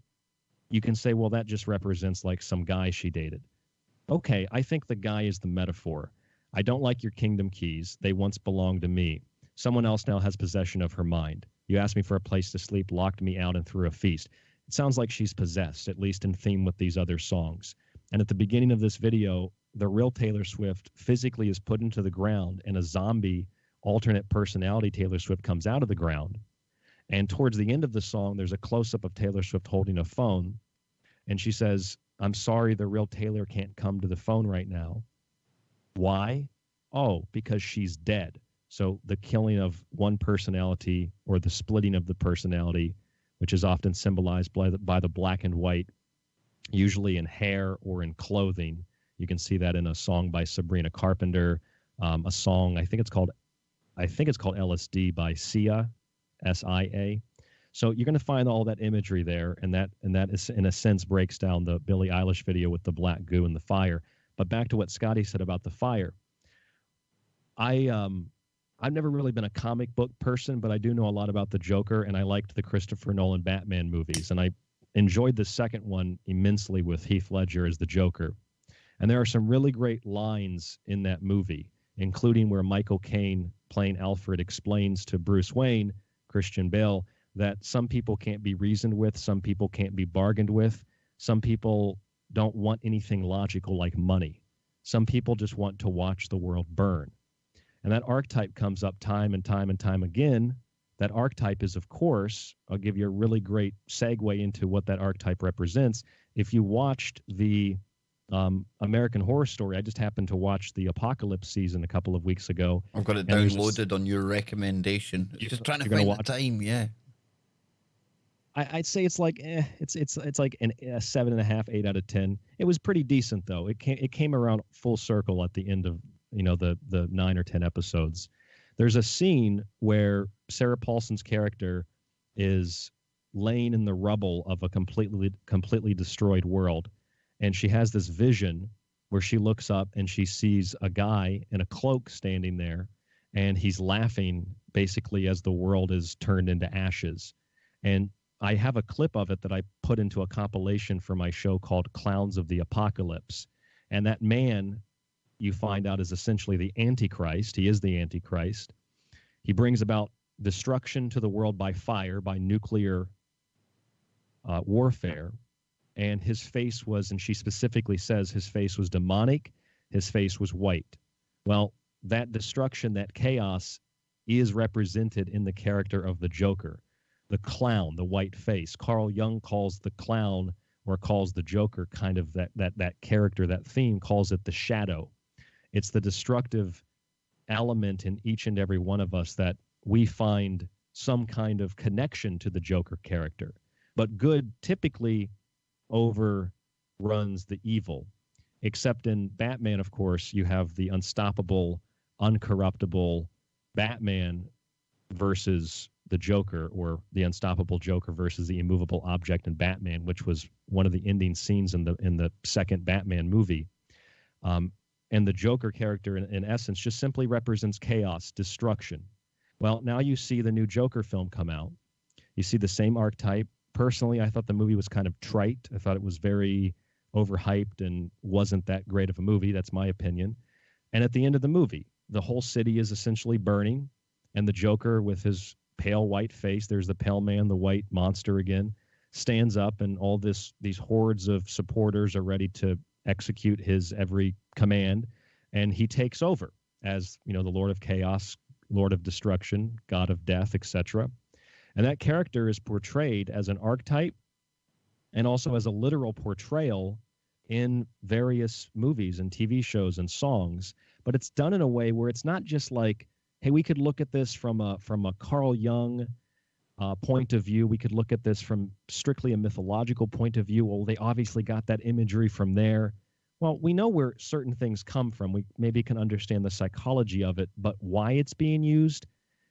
you can say, well, that just represents like some guy she dated. Okay, I think the guy is the metaphor. I don't like your kingdom keys. They once belonged to me. Someone else now has possession of her mind. You asked me for a place to sleep, locked me out, and threw a feast. It sounds like she's possessed, at least in theme with these other songs. And at the beginning of this video, the real Taylor Swift physically is put into the ground, and a zombie alternate personality Taylor Swift comes out of the ground. And towards the end of the song, there's a close-up of Taylor Swift holding a phone. And she says, I'm sorry, the real Taylor can't come to the phone right now. Why? Oh, because she's dead. So the killing of one personality, or the splitting of the personality, which is often symbolized by the black and white, usually in hair or in clothing. You can see that in a song by Sabrina Carpenter, a song, I think it's called LSD by Sia, S-I-A. So you're going to find all that imagery there, and that is, in a sense, breaks down the Billie Eilish video with the black goo and the fire. But back to what Scotty said about the fire. I I've never really been a comic book person, but I do know a lot about the Joker, and I liked the Christopher Nolan Batman movies, and I enjoyed the second one immensely with Heath Ledger as the Joker. And there are some really great lines in that movie, including where Michael Caine, playing Alfred, explains to Bruce Wayne, Christian Bale, that some people can't be reasoned with, some people can't be bargained with, some people don't want anything logical like money. Some people just want to watch the world burn. And that archetype comes up time and time and time again. That archetype is, of course, I'll give you a really great segue into what that archetype represents. If you watched the American Horror Story, I just happened to watch the Apocalypse season a couple of weeks ago. I've got it downloaded on your recommendation. Just trying to find the time, yeah. I'd say it's like it's like a 7.5, 8 out of 10. It was pretty decent though. It came around full circle at the end of the 9 or 10 episodes. There's a scene where Sarah Paulson's character is laying in the rubble of a completely destroyed world, and she has this vision where she looks up and she sees a guy in a cloak standing there, and he's laughing basically as the world is turned into ashes. And I have a clip of it that I put into a compilation for my show called Clowns of the Apocalypse. And that man, you find out, is essentially the Antichrist. He is the Antichrist. He brings about destruction to the world by fire, by nuclear warfare. And his face was, and she specifically says his face was demonic, his face was white. Well, that destruction, that chaos is represented in the character of the Joker. The clown, the white face. Carl Jung calls the clown, or calls the Joker, kind of that character, that theme, calls it the shadow. It's the destructive element in each and every one of us that we find some kind of connection to the Joker character. But good typically overruns the evil, except in Batman, of course, you have the unstoppable, uncorruptible Batman versus the Joker, or the unstoppable Joker versus the immovable object in Batman, which was one of the ending scenes in the second Batman movie. And the Joker character, in essence, just simply represents chaos, destruction. Well, now you see the new Joker film come out. You see the same archetype. Personally, I thought the movie was kind of trite. I thought it was very overhyped and wasn't that great of a movie. That's my opinion. And at the end of the movie, the whole city is essentially burning, and the Joker, with his pale white face, there's the pale man, the white monster again, stands up, and all these hordes of supporters are ready to execute his every command, and he takes over as, the Lord of Chaos, Lord of Destruction, God of Death, etc. And that character is portrayed as an archetype and also as a literal portrayal in various movies and TV shows and songs, but it's done in a way where it's not just like, hey, we could look at this from a Carl Jung point of view. We could look at this from strictly a mythological point of view. Well, they obviously got that imagery from there. Well, we know where certain things come from. We maybe can understand the psychology of it, but why it's being used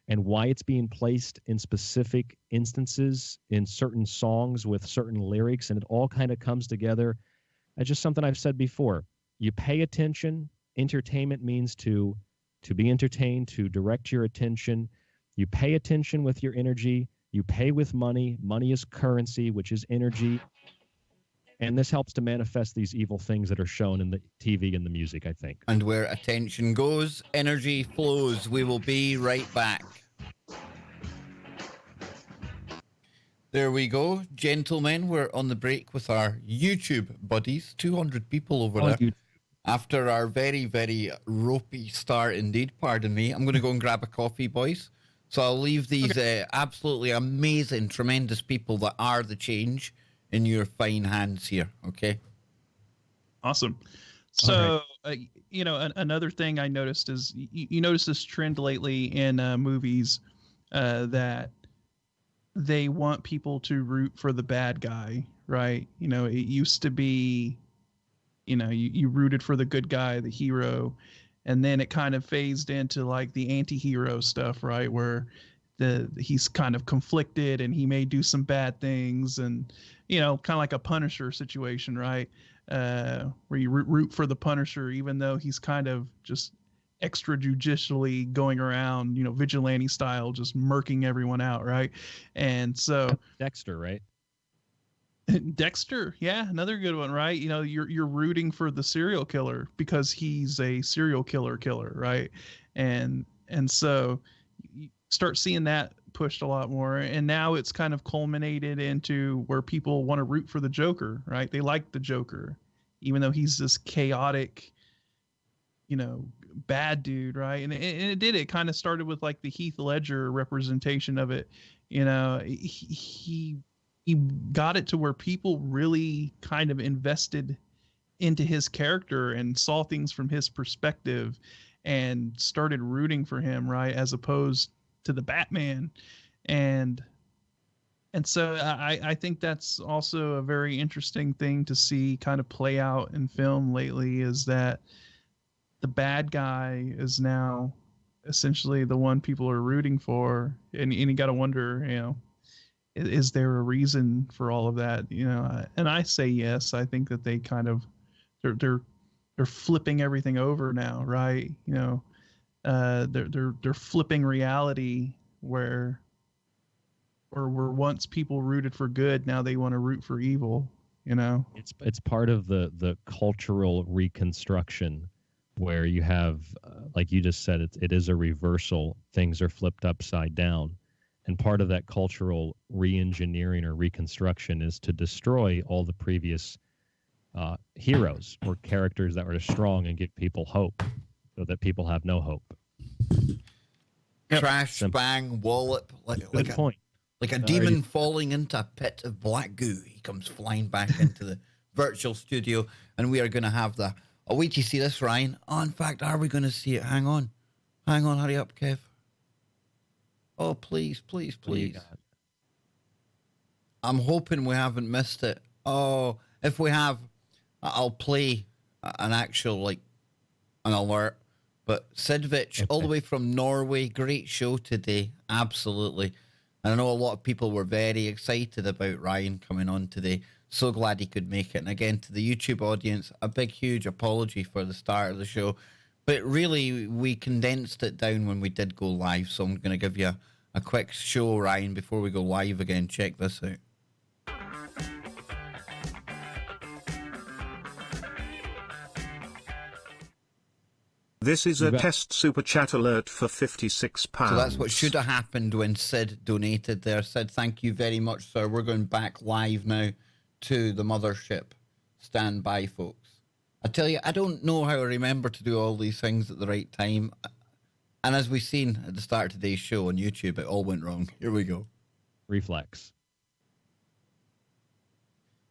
and why it's being placed in specific instances in certain songs with certain lyrics, and it all kind of comes together. It's just something I've said before. You pay attention. Entertainment means to be entertained, to direct your attention. You pay attention with your energy. You pay with money. Money is currency, which is energy. And this helps to manifest these evil things that are shown in the TV and the music, I think. And where attention goes, energy flows. We will be right back. There we go. Gentlemen, we're on the break with our YouTube buddies. 200 people over there. After our very, very ropey start indeed, pardon me. I'm going to go and grab a coffee, boys. So I'll leave these absolutely amazing, tremendous people that are the change in your fine hands here, okay? Awesome. So, another thing I noticed is you notice this trend lately in movies that they want people to root for the bad guy, right? It used to be, you rooted for the good guy, the hero, and then it kind of phased into like the anti-hero stuff, right? Where he's kind of conflicted and he may do some bad things, and kind of like a Punisher situation, right? Where you root for the Punisher even though he's kind of just extrajudicially going around, vigilante style, just murking everyone out, right? And so Dexter, right? Dexter, yeah, another good one, right? You're rooting for the serial killer because he's a serial killer, right? And so you start seeing that pushed a lot more, and now it's kind of culminated into where people want to root for the Joker, right? They like the Joker, even though he's this chaotic, bad dude, right? And it kind of started with like the Heath Ledger representation of it. He got it to where people really kind of invested into his character and saw things from his perspective and started rooting for him, right, as opposed to the Batman. And so I think that's also a very interesting thing to see kind of play out in film lately, is that the bad guy is now essentially the one people are rooting for. And you got to wonder, is there a reason for all of that? And I say yes. I think that they kind of they're flipping everything over now, right? They're flipping reality where once people rooted for good, now they want to root for evil. It's part of the cultural reconstruction where you have, like you just said, it is a reversal. Things are flipped upside down. And part of that cultural re-engineering or reconstruction is to destroy all the previous heroes or characters that were strong and give people hope, so that people have no hope. Crash, bang, wallop, like a demon falling into a pit of black goo. He comes flying back into the virtual studio, and we are going to have the... Oh, wait till you see this, Ryan. Oh, in fact, are we going to see it? Hang on, hurry up, Kev. Oh, please. I'm hoping we haven't missed it. Oh, if we have, I'll play an actual, an alert. But Sidvich, all the way from Norway, great show today. Absolutely. And I know a lot of people were very excited about Ryan coming on today. So glad he could make it. And again, to the YouTube audience, a big, huge apology for the start of the show. But really, we condensed it down when we did go live. So I'm going to give you a quick show, Ryan, before we go live again. Check this out. This is a test super chat alert for £56. So that's what should have happened when Sid donated there. Sid, thank you very much, sir. We're going back live now to the mothership. Stand by, folks. I tell you, I don't know how I remember to do all these things at the right time. And as we've seen at the start of today's show on YouTube, it all went wrong. Here we go. Reflex.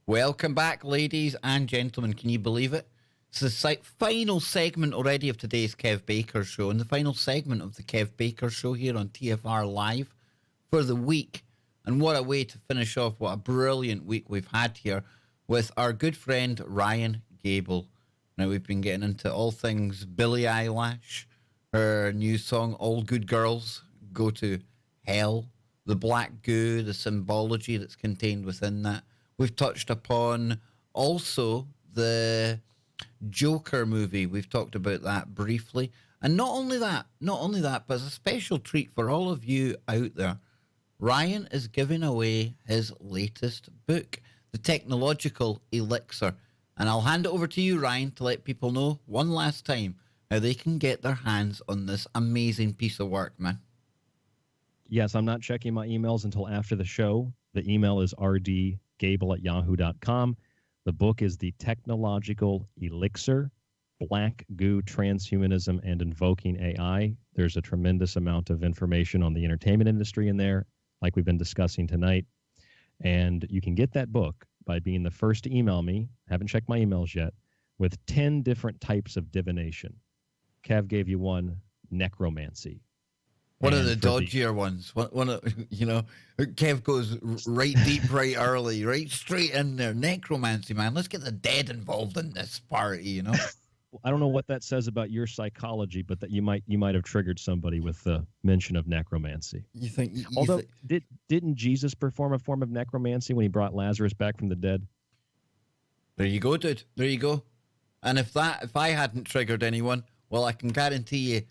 Welcome back, ladies and gentlemen. Can you believe it? It's the final segment already of today's Kev Baker Show, and the final segment of the Kev Baker Show here on TFR Live for the week. And what a way to finish off. What a brilliant week we've had here with our good friend Ryan Gable. Now, we've been getting into all things Billie Eilish, her new song, All Good Girls Go to Hell, the black goo, the symbology that's contained within that. We've touched upon also the Joker movie. We've talked about that briefly. And not only that, but as a special treat for all of you out there, Ryan is giving away his latest book, The Technological Elixir. And I'll hand it over to you, Ryan, to let people know one last time how they can get their hands on this amazing piece of work, man. Yes, I'm not checking my emails until after the show. The email is rdgable@yahoo.com. The book is The Technological Elixir, Black Goo, Transhumanism, and Invoking AI. There's a tremendous amount of information on the entertainment industry in there, like we've been discussing tonight. And you can get that book by being the first to email me, haven't checked my emails yet, with 10 different types of divination. Kev gave you one, necromancy. One of the dodgier ones. Kev goes right deep, right early, right straight in there. Necromancy, man. Let's get the dead involved in this party, I don't know what that says about your psychology, but that you might have triggered somebody with the mention of necromancy. Didn't Jesus perform a form of necromancy when he brought Lazarus back from the dead? There you go, dude. There you go. And if I hadn't triggered anyone, Well, I can guarantee you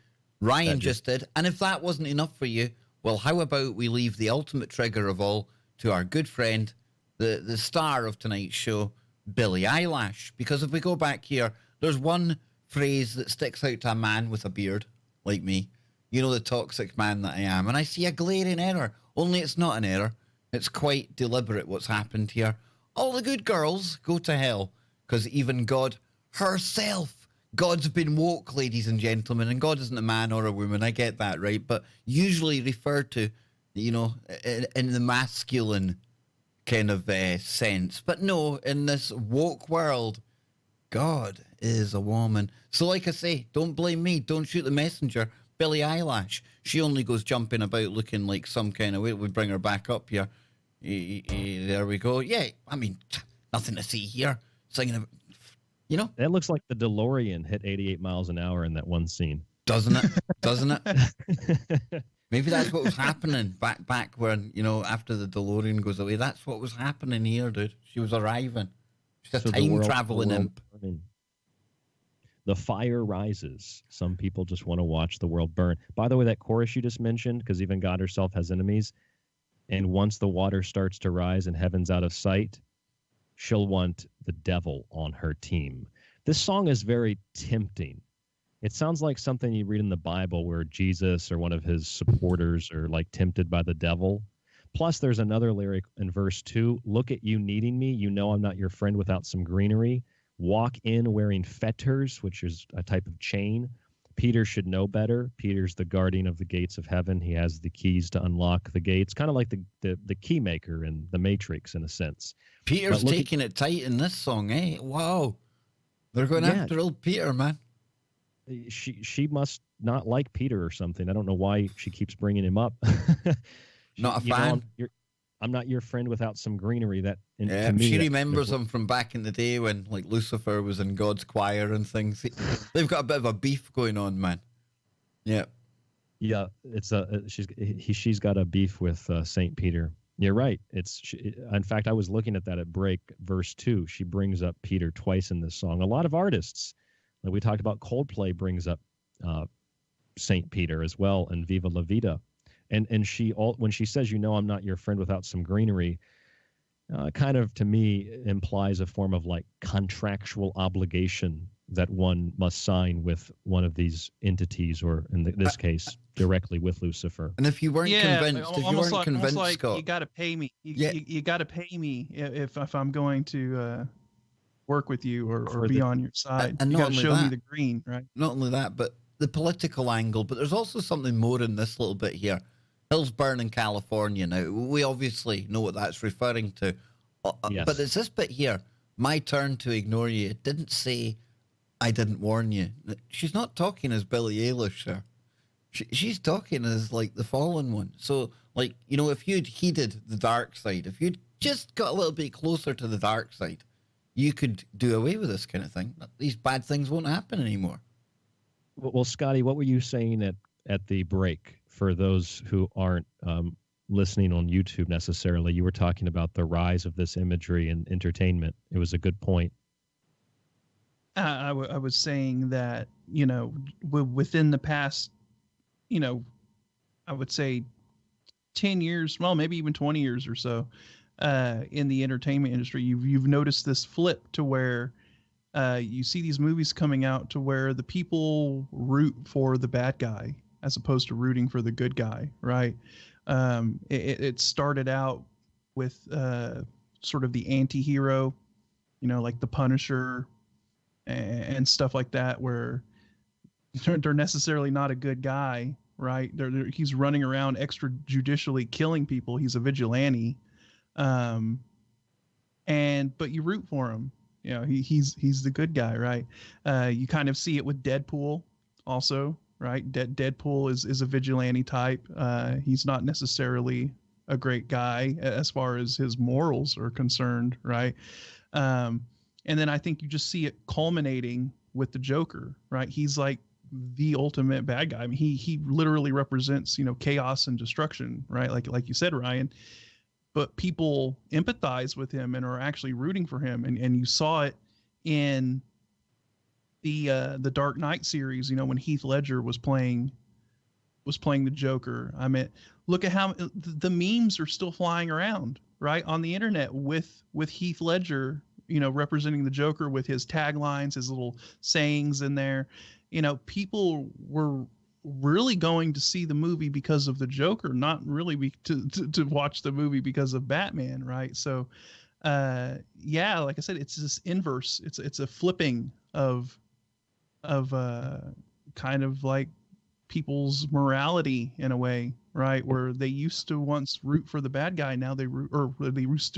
Ryan That just did. And if that wasn't enough for you, well, how about we leave the ultimate trigger of all to our good friend, the star of tonight's show, Billie Eilish? Because if we go back here, there's one phrase that sticks out to a man with a beard like me. You know, the toxic man that I am. And I see a glaring error. Only it's not an error. It's quite deliberate what's happened here. All the good girls go to hell because even God herself, God's been woke, ladies and gentlemen, and God isn't a man or a woman. I get that, right? But usually referred to, you know, in the masculine kind of sense. But no, in this woke world, God is a woman. So like I say, don't blame me. Don't shoot the messenger. Billie Eilish, she only goes jumping about looking like some kind of way. We bring her back up here. There we go. Yeah, I mean, nothing to see here. Singing about, you know. That looks like the DeLorean hit 88 miles an hour in that one scene. Doesn't it? Doesn't it? Maybe that's what was happening back when, you know, after the DeLorean goes away. That's what was happening here, dude. She was arriving. She's a time traveling imp. The fire rises. Some people just want to watch the world burn. By the way, that chorus you just mentioned, because even God herself has enemies, and once the water starts to rise and heaven's out of sight, she'll want the devil on her team. This song is very tempting. It sounds like something you read in the Bible where Jesus or one of his supporters are like tempted by the devil. Plus, there's another lyric in verse 2. Look at you needing me. You know I'm not your friend without some greenery. Walk in wearing fetters, which is a type of chain. Peter should know better. Peter's the guardian of the gates of heaven. He has the keys to unlock the gates, kind of like the key maker in the Matrix in a sense. Peter's taking it tight in this song, eh? Wow. They're going after old Peter, man. She must not like Peter or something. I don't know why she keeps bringing him up. Not a fan. I'm not your friend without some greenery. That yeah, me, she remembers him from back in the day when like Lucifer was in God's choir and things. They've got a bit of a beef going on, man. Yeah, yeah. It's she's got a beef with Saint Peter. You're right. In fact, I was looking at that at break, verse 2. She brings up Peter twice in this song. A lot of artists, like we talked about, Coldplay brings up Saint Peter as well, and Viva La Vida. And when she says, you know, I'm not your friend without some greenery, kind of to me implies a form of like contractual obligation that one must sign with one of these entities, or in this case, directly with Lucifer. And if you weren't convinced, like Scott, you got to pay me. You got to pay me if I'm going to work with you or be on your side. And you not got to only show that, me the green, right? Not only that, but the political angle. But there's also something more in this little bit here. Hills burn in California. Now, we obviously know what that's referring to. Yes. But it's this bit here. My turn to ignore you. It didn't say, I didn't warn you. She's not talking as Billie Eilish, sir. She's talking as, like, the fallen one. So, like, you know, if you'd heeded the dark side, if you'd just got a little bit closer to the dark side, you could do away with this kind of thing. These bad things won't happen anymore. Well, Scotty, what were you saying at the break? For those who aren't listening on YouTube necessarily, you were talking about the rise of this imagery and entertainment. It was a good point. I was saying that, you know, within the past, you know, I would say 10 years, well, maybe even 20 years or so, in the entertainment industry, you've noticed this flip to where you see these movies coming out to where the people root for the bad guy as opposed to rooting for the good guy, right? It started out with sort of the anti-hero, you know, like the Punisher and stuff like that, where they're necessarily not a good guy, right? He's running around extrajudicially killing people. He's a vigilante, but you root for him. You know, he's the good guy, right? You kind of see it with Deadpool also. Right, Deadpool is a vigilante type. He's not necessarily a great guy as far as his morals are concerned, right? And then I think you just see it culminating with the Joker, right? He's like the ultimate bad guy. I mean, he literally represents, you know, chaos and destruction, right? Like you said, Ryan. But people empathize with him and are actually rooting for him, and you saw it in the Dark Knight series, when Heath Ledger was playing the Joker. I mean, look at how the memes are still flying around, right, on the internet with Heath Ledger, representing the Joker with his taglines, his little sayings in there. People were really going to see the movie because of the Joker, not really to watch the movie because of Batman, right? So, yeah, like I said, it's this inverse. It's a flipping of kind of like people's morality in a way, right? Where they used to once root for the bad guy, now they used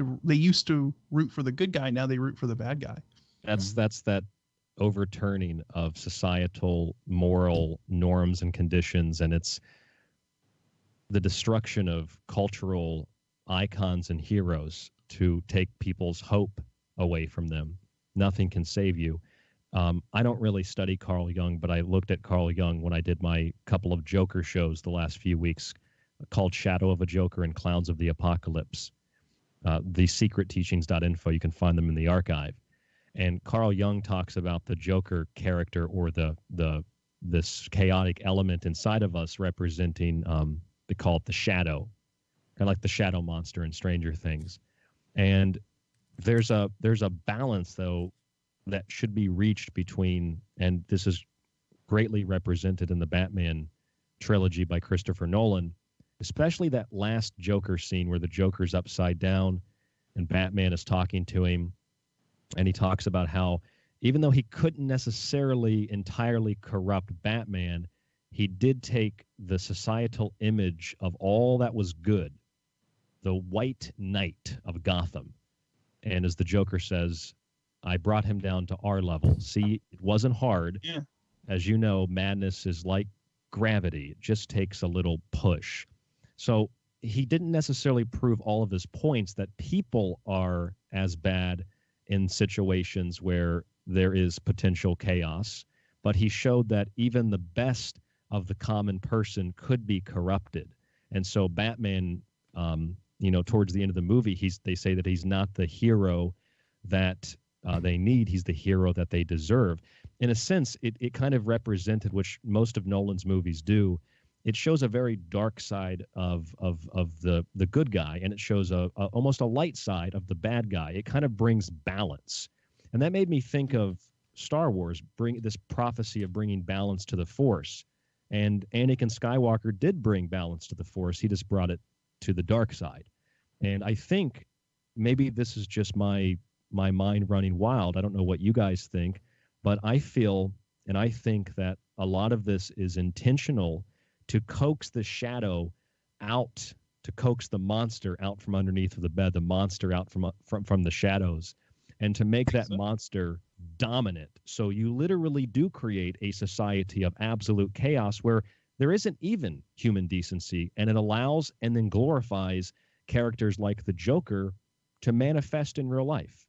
to root for the good guy, now they root for the bad guy. That's that overturning of societal moral norms and conditions, and it's the destruction of cultural icons and heroes to take people's hope away from them. Nothing can save you. I don't really study Carl Jung, but I looked at Carl Jung when I did my couple of Joker shows the last few weeks called Shadow of a Joker and Clowns of the Apocalypse. The secretteachings.info, you can find them in the archive. And Carl Jung talks about the Joker character, or this chaotic element inside of us representing, they call it the shadow, kind of like the shadow monster in Stranger Things. And there's a balance, though, that should be reached between, and this is greatly represented in the Batman trilogy by Christopher Nolan, especially that last Joker scene where the Joker's upside down and Batman is talking to him. And he talks about how even though he couldn't necessarily entirely corrupt Batman, he did take the societal image of all that was good, the white knight of Gotham. And as the Joker says, I brought him down to our level. See, it wasn't hard. Yeah. As you know, madness is like gravity. It just takes a little push. So he didn't necessarily prove all of his points that people are as bad in situations where there is potential chaos, but he showed that even the best of the common person could be corrupted. And so Batman, towards the end of the movie, they say that he's not the hero that they need. He's the hero that they deserve. In a sense, it kind of represented, which most of Nolan's movies do, it shows a very dark side of the good guy, and it shows almost a light side of the bad guy. It kind of brings balance. And that made me think of Star Wars, bring this prophecy of bringing balance to the Force. And Anakin Skywalker did bring balance to the Force. He just brought it to the dark side. And I think maybe this is just my mind running wild. I don't know what you guys think, but I feel and I think that a lot of this is intentional to coax the shadow out, to coax the monster out from underneath of the bed, the monster out from the shadows, and to make that monster dominant. So you literally do create a society of absolute chaos where there isn't even human decency, and it allows and then glorifies characters like the Joker to manifest in real life.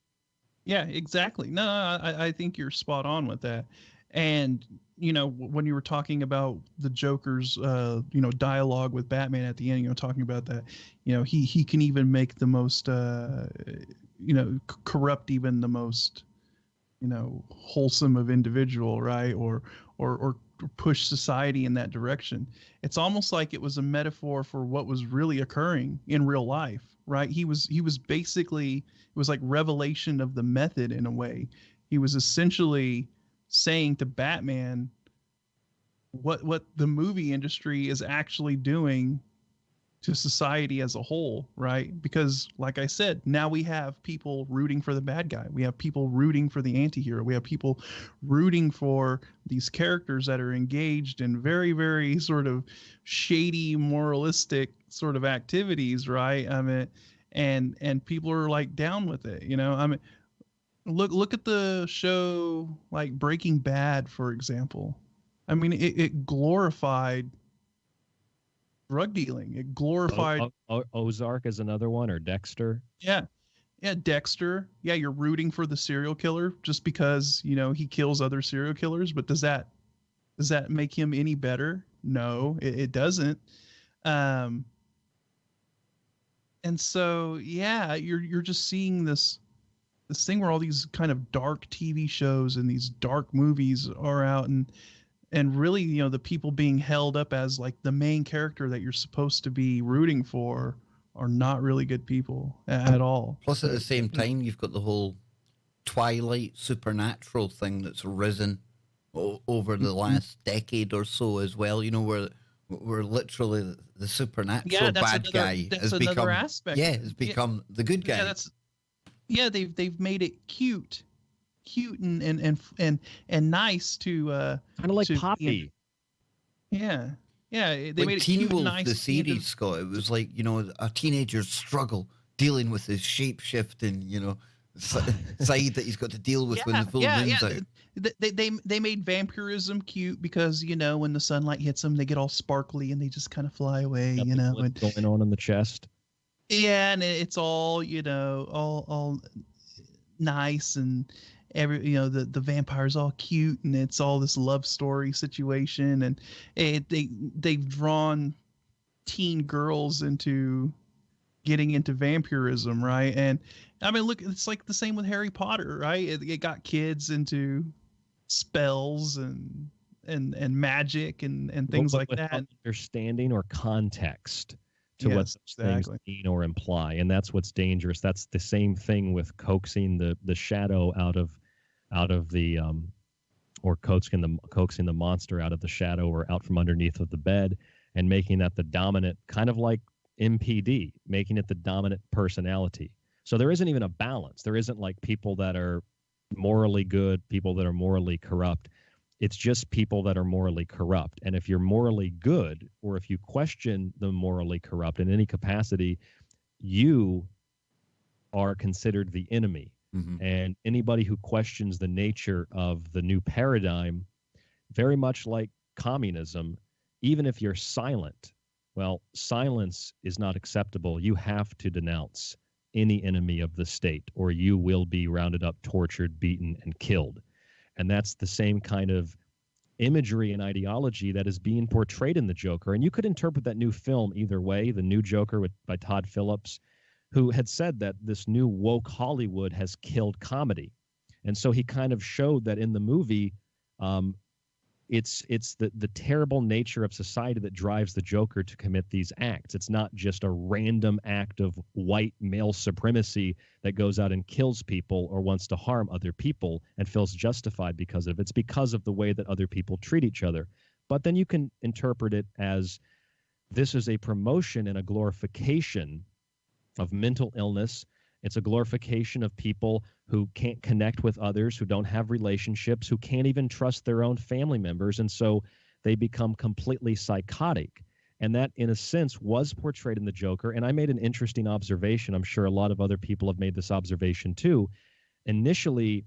Yeah, exactly. No, I think you're spot on with that. And, when you were talking about the Joker's, dialogue with Batman at the end, talking about that, he can even make the most, corrupt even the most, wholesome of individual, right? Or push society in that direction. It's almost like it was a metaphor for what was really occurring in real life, right? He was basically, it was like revelation of the method in a way. He was essentially saying to Batman what the movie industry is actually doing to society as a whole, right? Because like I said, now we have people rooting for the bad guy. We have people rooting for the anti-hero. We have people rooting for these characters that are engaged in very, very sort of shady, moralistic sort of activities, right? I mean, and people are like down with it, I mean, look at the show like Breaking Bad, for example. I mean, it glorified drug dealing. It glorified Ozark is another one, or Dexter. Yeah, Dexter. Yeah, you're rooting for the serial killer just because he kills other serial killers. But does that make him any better? No, it doesn't. And so yeah, you're just seeing this this thing where all these kind of dark TV shows and these dark movies are out, and really, the people being held up as like the main character that you're supposed to be rooting for are not really good people at all. Plus, at the same time, you've got the whole Twilight supernatural thing that's risen over the last decade or so as well. Where we're literally the supernatural bad guy has become aspect. has become the good guy. They've made it cute and nice to kind of like Poppy. They like made it Teen cute Wolf, and nice. the series, Scott. It was like a teenager's struggle dealing with his shape shifting, side that he's got to deal with when the full moon's out. They made vampirism cute because when the sunlight hits them, they get all sparkly and they just kind of fly away. And going on in the chest. Yeah, and it's all all nice, and the vampire's all cute, and it's all this love story situation, and they've drawn teen girls into getting into vampirism, right? And I mean, look, it's like the same with Harry Potter, right? It got kids into spells and magic and things like that. Understanding or context to what those things mean or imply, and that's what's dangerous. That's the same thing with coaxing the shadow out of the or coaxing the monster out of the shadow or out from underneath of the bed, and making that the dominant, kind of like MPD, making it the dominant personality. So there isn't even a balance. There isn't like people that are morally good, people that are morally corrupt. It's just people that are morally corrupt. And if you're morally good, or if you question the morally corrupt in any capacity, you are considered the enemy. Mm-hmm. And anybody who questions the nature of the new paradigm, very much like communism, even if you're silent, well, silence is not acceptable. You have to denounce any enemy of the state, or you will be rounded up, tortured, beaten, and killed. And that's the same kind of imagery and ideology that is being portrayed in the Joker. And you could interpret that new film either way. The new Joker by Todd Phillips, who had said that this new woke Hollywood has killed comedy. And so he kind of showed that in the movie, it's the terrible nature of society that drives the Joker to commit these acts. It's not just a random act of white male supremacy that goes out and kills people or wants to harm other people and feels justified because of it. It's because of the way that other people treat each other. But then you can interpret it as this is a promotion and a glorification of mental illness. It's a glorification of people who can't connect with others, who don't have relationships, who can't even trust their own family members. And so they become completely psychotic. And that, in a sense, was portrayed in the Joker. And I made an interesting observation. I'm sure a lot of other people have made this observation too. Initially,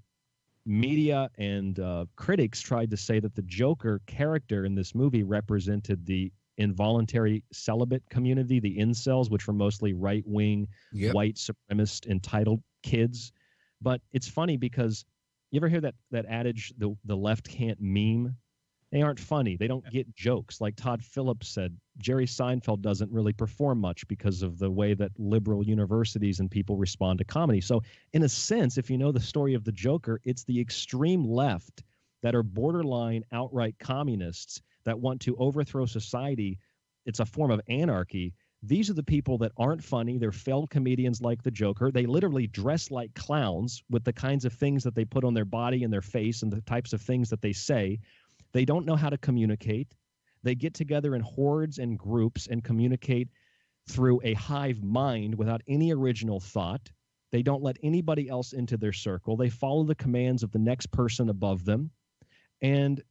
media and critics tried to say that the Joker character in this movie represented the involuntary celibate community, the incels, which were mostly right-wing, white supremacist, entitled kids. But it's funny because you ever hear that adage, the left can't meme? They aren't funny. They don't get jokes. Like Todd Phillips said, Jerry Seinfeld doesn't really perform much because of the way that liberal universities and people respond to comedy. So in a sense, if you know the story of the Joker, it's the extreme left that are borderline outright communists that want to overthrow society. It's a form of anarchy. These are the people that aren't funny. They're failed comedians like the Joker. They literally dress like clowns with the kinds of things that they put on their body and their face and the types of things that they say. They don't know how to communicate. They get together in hordes and groups and communicate through a hive mind without any original thought. They don't let anybody else into their circle. They follow the commands of the next person above them. And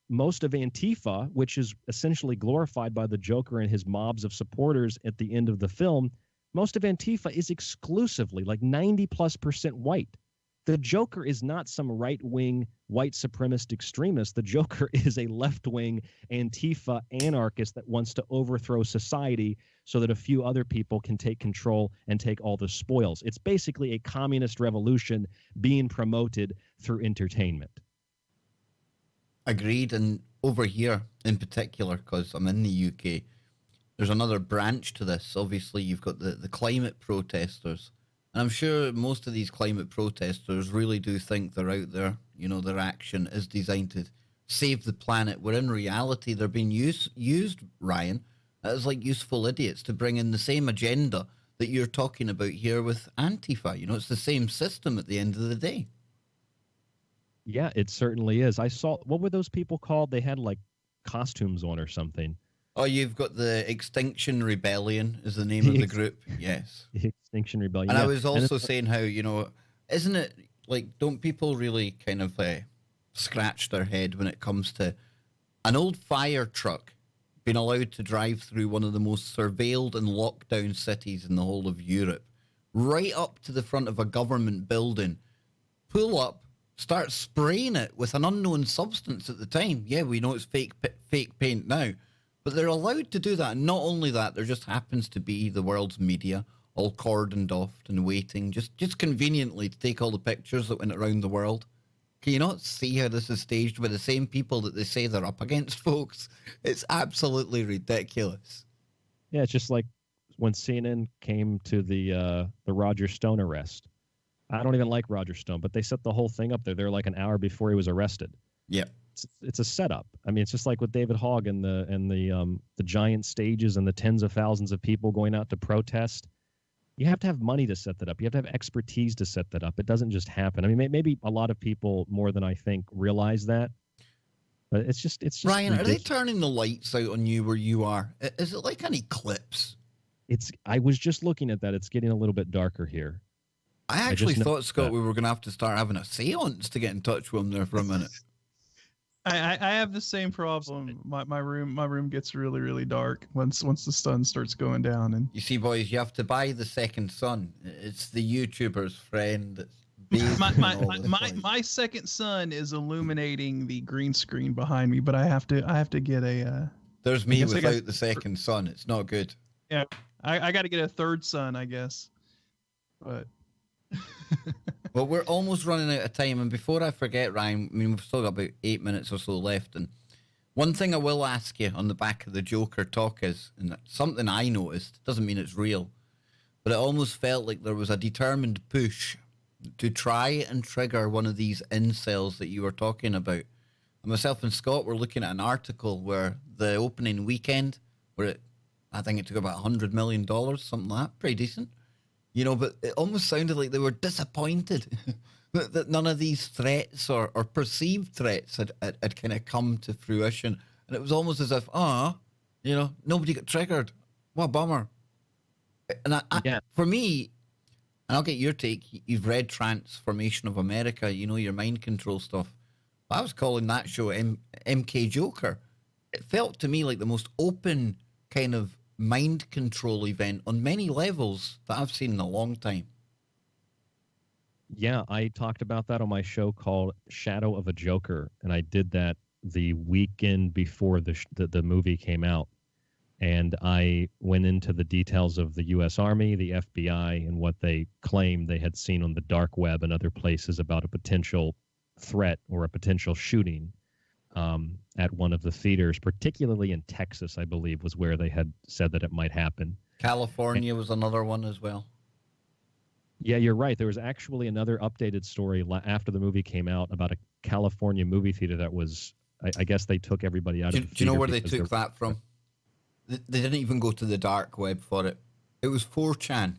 most of Antifa, which is essentially glorified by the Joker and his mobs of supporters at the end of the film, most of Antifa is exclusively like 90+% white. The Joker is not some right-wing white supremacist extremist. The Joker is a left-wing Antifa anarchist that wants to overthrow society so that a few other people can take control and take all the spoils. It's basically a communist revolution being promoted through entertainment. Agreed. And over here in particular, because I'm in the UK, there's another branch to this. Obviously, you've got the climate protesters And I'm sure most of these climate protesters really do think they're out there. You know, their action is designed to save the planet, where in reality they're being used, Ryan, as like useful idiots to bring in the same agenda that you're talking about here with Antifa. You know, it's the same system at the end of the day. Yeah, it certainly is. I saw, what were those people called? They had like costumes on or something. Oh, you've got the Extinction Rebellion is the name of the group. Yes. The Extinction Rebellion. And yeah. I was also saying how, you know, isn't it like, don't people really kind of scratch their head when it comes to an old fire truck being allowed to drive through one of the most surveilled and locked down cities in the whole of Europe, right up to the front of a government building, pull up, start spraying it with an unknown substance at the time. Yeah, we know it's fake paint now, but they're allowed to do that. And not only that, there just happens to be the world's media all cordoned off and waiting just conveniently to take all the pictures that went around the world. Can you not see how this is staged by the same people that they say they're up against, folks? It's absolutely ridiculous. Yeah, it's just like when CNN came to the Roger Stone arrest. I don't even like Roger Stone, but they set the whole thing up there. They're like an hour before he was arrested. Yeah. It's a setup. I mean, it's just like with David Hogg and the giant stages and the tens of thousands of people going out to protest. You have to have money to set that up. You have to have expertise to set that up. It doesn't just happen. I mean, maybe a lot of people more than I think realize that, but it's just Ryan, ridiculous. are they turning the lights out on you where you are? Is it like an eclipse? I was just looking at that. It's getting a little bit darker here. I actually thought, Scott, we were going to have to start having a seance to get in touch with him there for a minute. I have the same problem. My room gets really, really dark once the sun starts going down. And you see, boys, you have to buy the second sun. It's the YouTuber's friend that's my second sun is illuminating the green screen behind me, but I have to get a. There's me without the second sun. It's not good. Yeah, I got to get a third sun, I guess. But. Well, we're almost running out of time, and before I forget, Ryan, I mean, we've still got about 8 minutes or so left, and one thing I will ask you on the back of the Joker talk is, and something I noticed, doesn't mean it's real, but it almost felt like there was a determined push to try and trigger one of these incels that you were talking about. And myself and Scott were looking at an article where the opening weekend, I think it took about $100 million, something like that, pretty decent. You know, but it almost sounded like they were disappointed that none of these threats or perceived threats had kind of come to fruition. And it was almost as if, you know, nobody got triggered. What a bummer. And for me, and I'll get your take, you've read Transformation of America, you know, your mind control stuff. I was calling that show MK Joker. It felt to me like the most open kind of mind control event on many levels that I've seen in a long time. Yeah, I talked about that on my show called Shadow of a Joker, and I did that the weekend before the movie came out. And I went into the details of the U.S. Army, the FBI, and what they claimed they had seen on the dark web and other places about a potential threat or a potential shooting at one of the theaters, particularly in Texas, I believe, was where they had said that it might happen. California was another one as well. Yeah, you're right. There was actually another updated story after the movie came out about a California movie theater that was, I guess they took everybody out of the theater. Do you know where they took that from? They didn't even go to the dark web for it. It was 4chan.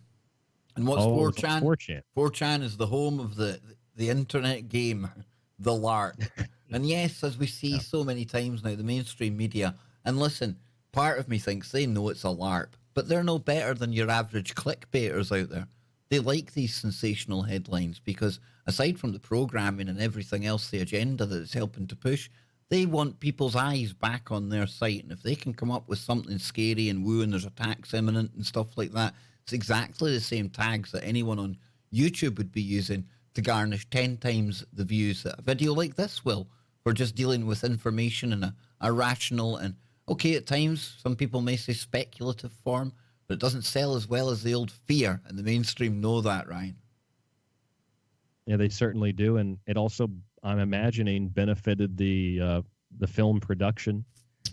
And what's 4chan? 4chan. 4chan is the home of the internet game, the LARP. And yes, as we see so many times now, the mainstream media, and listen, part of me thinks they know it's a LARP, but they're no better than your average clickbaiters out there. They like these sensational headlines because aside from the programming and everything else, the agenda that it's helping to push, they want people's eyes back on their site. And if they can come up with something scary and woo and there's attacks imminent and stuff like that, it's exactly the same tags that anyone on YouTube would be using to garnish 10 times the views that a video like this will. For just dealing with information in a rational and, okay, at times, some people may say speculative form, but it doesn't sell as well as the old fear, and the mainstream know that, Ryan. Yeah, they certainly do, and it also, I'm imagining, benefited the film production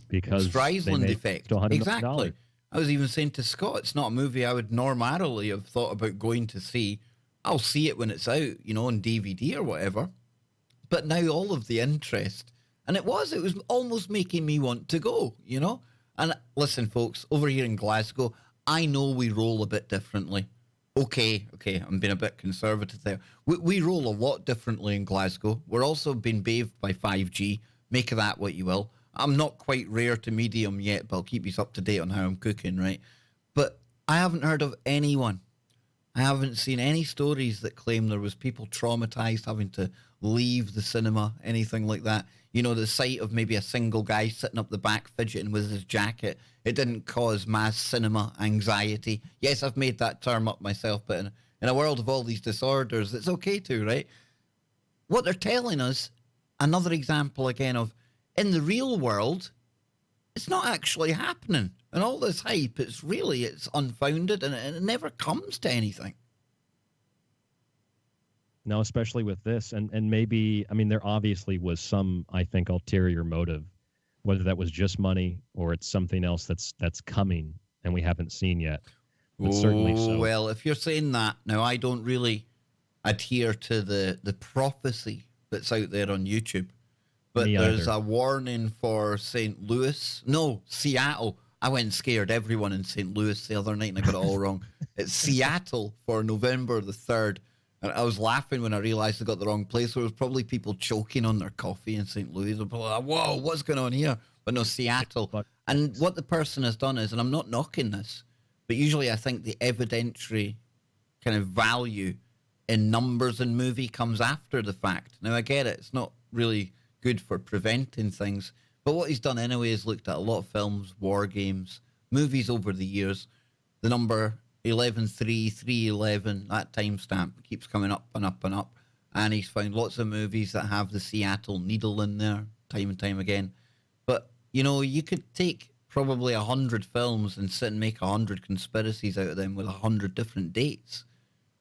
because Streisand effect. Exactly. I was even saying to Scott, it's not a movie I would normally have thought about going to see I'll see it when it's out, on DVD or whatever. But now all of the interest, and it was almost making me want to go. And listen, folks, over here in Glasgow, I know we roll a bit differently. Okay, I'm being a bit conservative there. We roll a lot differently in Glasgow. We're also being bathed by 5G. Make of that what you will. I'm not quite rare to medium yet, but I'll keep you up to date on how I'm cooking, right? But I haven't heard of anyone. I haven't seen any stories that claim there was people traumatized having to leave the cinema, anything like that. The sight of maybe a single guy sitting up the back fidgeting with his jacket, it didn't cause mass cinema anxiety. Yes, I've made that term up myself, but in a world of all these disorders, it's okay to, right? What they're telling us, another example again of, in the real world, it's not actually happening. And all this hype, it's unfounded, and it never comes to anything. No, especially with this, and maybe, there obviously was some, I think, ulterior motive, whether that was just money or it's something else that's coming and we haven't seen yet. But certainly so. Well, if you're saying that, now I don't really adhere to the prophecy that's out there on YouTube, but there's a warning for Seattle. I went and scared everyone in St. Louis the other night and I got it all wrong. It's Seattle for November the 3rd. And I was laughing when I realized I got the wrong place. There was probably people choking on their coffee in St. Louis. They're probably like, whoa, what's going on here? But no, Seattle. And what the person has done is, and I'm not knocking this, but usually I think the evidentiary kind of value in numbers in movie comes after the fact. Now, I get it. It's not really good for preventing things. But what he's done anyway is looked at a lot of films, war games, movies over the years. The number 11-3-3-11, that timestamp keeps coming up and up and up. And he's found lots of movies that have the Seattle needle in there time and time again. But, you could take probably 100 films and sit and make 100 conspiracies out of them with 100 different dates.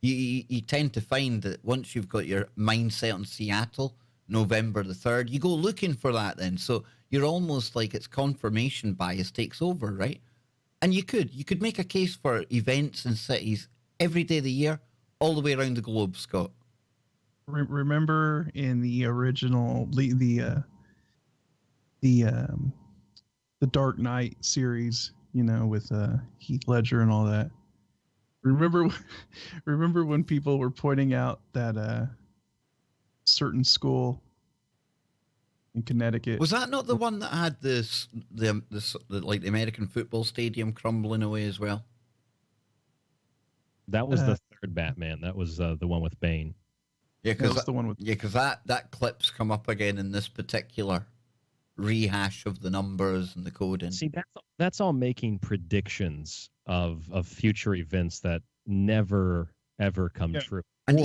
You tend to find that once you've got your mindset on Seattle, November the 3rd, you go looking for that then. So you're almost like it's confirmation bias takes over, right? And you could make a case for events in cities every day of the year, all the way around the globe, Scott. Remember in the original, the Dark Knight series, with Heath Ledger and all that. Remember when people were pointing out that certain school in Connecticut. Was that not the one that had the American football stadium crumbling away as well? That was the third Batman. That was the one with Bane. Yeah, because that clip's come up again in this particular rehash of the numbers and the coding. See, that's all making predictions of future events that never ever come true. And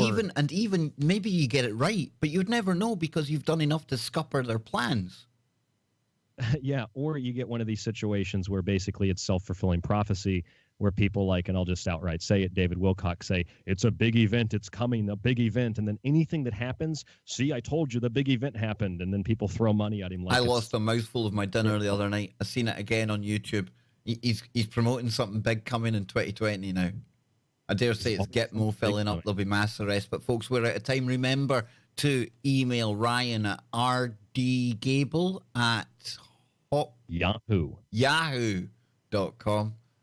even maybe you get it right, but you'd never know because you've done enough to scupper their plans. Yeah, or you get one of these situations where basically it's self-fulfilling prophecy, where people and I'll just outright say it, David Wilcock say, it's a big event, it's coming, a big event, and then anything that happens, see, I told you the big event happened, and then people throw money at him. I lost a mouthful of my dinner the other night. I seen it again on YouTube. He's promoting something big coming in 2020 now. I dare say it's Gitmo filling up. There'll be mass arrests. But folks, we're out of time. Remember to email Ryan at yahoo.com.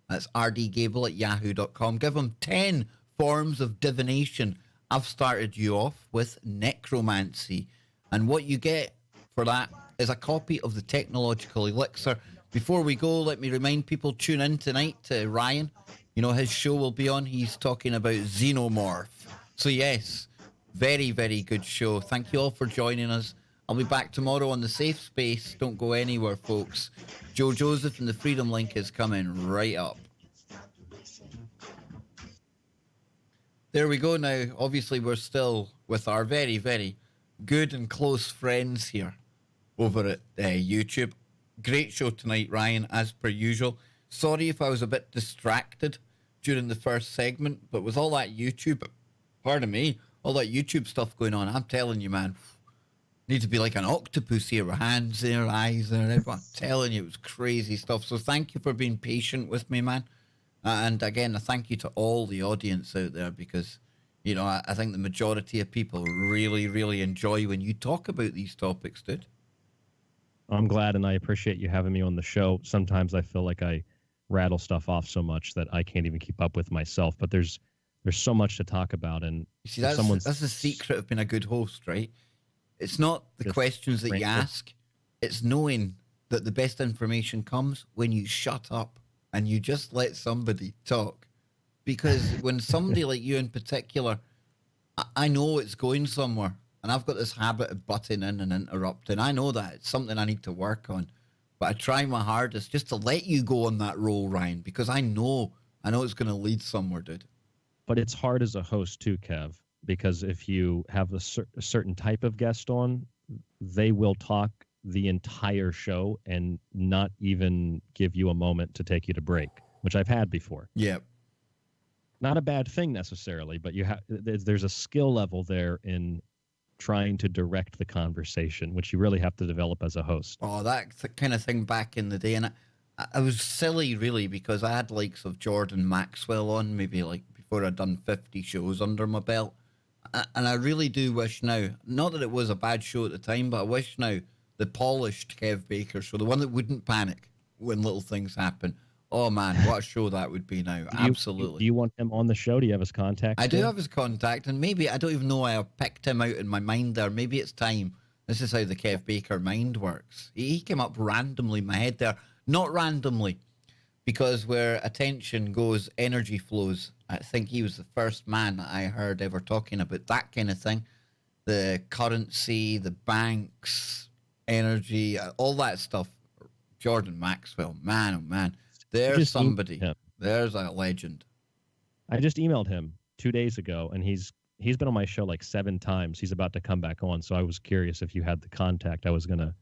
That's rdgable@yahoo.com. Give him 10 forms of divination. I've started you off with necromancy. And what you get for that is a copy of the Technological Elixir. Before we go, let me remind people, tune in tonight to Ryan. His show will be on. He's talking about Xenomorph. So, yes, very, very good show. Thank you all for joining us. I'll be back tomorrow on the Safe Space. Don't go anywhere, folks. Joe Joseph and the Freedom Link is coming right up. There we go now. Obviously, we're still with our very, very good and close friends here over at YouTube. Great show tonight, Ryan, as per usual. Sorry if I was a bit distracted during the first segment, but with all that YouTube, pardon me, all that YouTube stuff going on, I'm telling you, man, need to be like an octopus here with hands there, eyes there, everyone. I'm telling you, it was crazy stuff. So thank you for being patient with me, man. And again, a thank you to all the audience out there because, You know, I think the majority of people really, really enjoy when you talk about these topics, dude. I'm glad, and I appreciate you having me on the show. Sometimes I feel like I rattle stuff off so much that I can't even keep up with myself. But there's so much to talk about, and You see, if someone's that's the secret of being a good host, right? It's not the questions that you ask, it's knowing that the best information comes when you shut up and you just let somebody talk. Because when somebody like you in particular, I know it's going somewhere, and I've got this habit of butting in and interrupting. I know that it's something I need to work on, but I try my hardest just to let you go on that roll, Ryan, because I know it's going to lead somewhere, dude. But it's hard as a host too, Kev, because if you have a certain type of guest on, they will talk the entire show and not even give you a moment to take you to break, which I've had before. Yeah. Not a bad thing necessarily, but there's a skill level there in trying to direct the conversation, which you really have to develop as a host. Oh, that kind of thing back in the day. And I was silly, really, because I had likes of Jordan Maxwell on, maybe like before I'd done 50 shows under my belt. And I really do wish now, not that it was a bad show at the time, but I wish now the polished Kev Baker show, the one that wouldn't panic when little things happen. Oh, man, what a show that would be now. Absolutely. Do you want him on the show? Do you have his contact? I do have his contact, and maybe, I don't even know why I picked him out in my mind there. Maybe it's time. This is how the Kev Baker mind works. He came up randomly in my head there. Not randomly, because where attention goes, energy flows. I think he was the first man that I heard ever talking about that kind of thing. The currency, the banks, energy, all that stuff. Jordan Maxwell, man, oh man. There's somebody. There's a legend. I just emailed him 2 days ago, and he's been on my show like 7 times. He's about to come back on, so I was curious if you had the contact. I was going to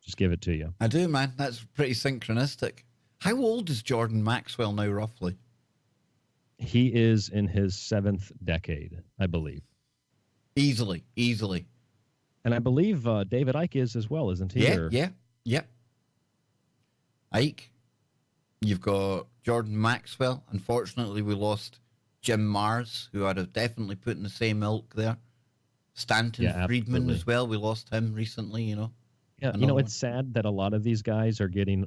just give it to you. I do, man. That's pretty synchronistic. How old is Jordan Maxwell now, roughly? He is in his 7th decade, I believe. Easily. And I believe David Icke is as well, isn't he? Yeah. Ike. You've got Jordan Maxwell. Unfortunately, we lost Jim Mars, who I'd have definitely put in the same ilk there. Stanton Friedman as well. We lost him recently, you know. Yeah, you know, it's sad that a lot of these guys are getting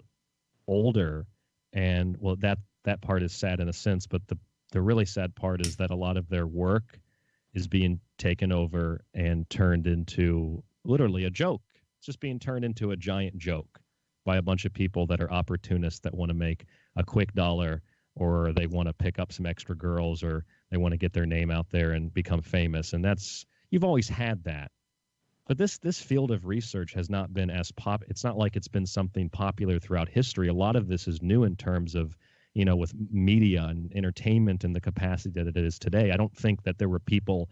older, and well, that part is sad in a sense, but the really sad part is that a lot of their work is being taken over and turned into literally a joke. It's just being turned into a giant joke by a bunch of people that are opportunists that want to make a quick dollar, or they want to pick up some extra girls, or they want to get their name out there and become famous. And you've always had that. But this field of research has not been as it's not like it's been something popular throughout history. A lot of this is new in terms of, you know, with media and entertainment and the capacity that it is today. I don't think that there were people,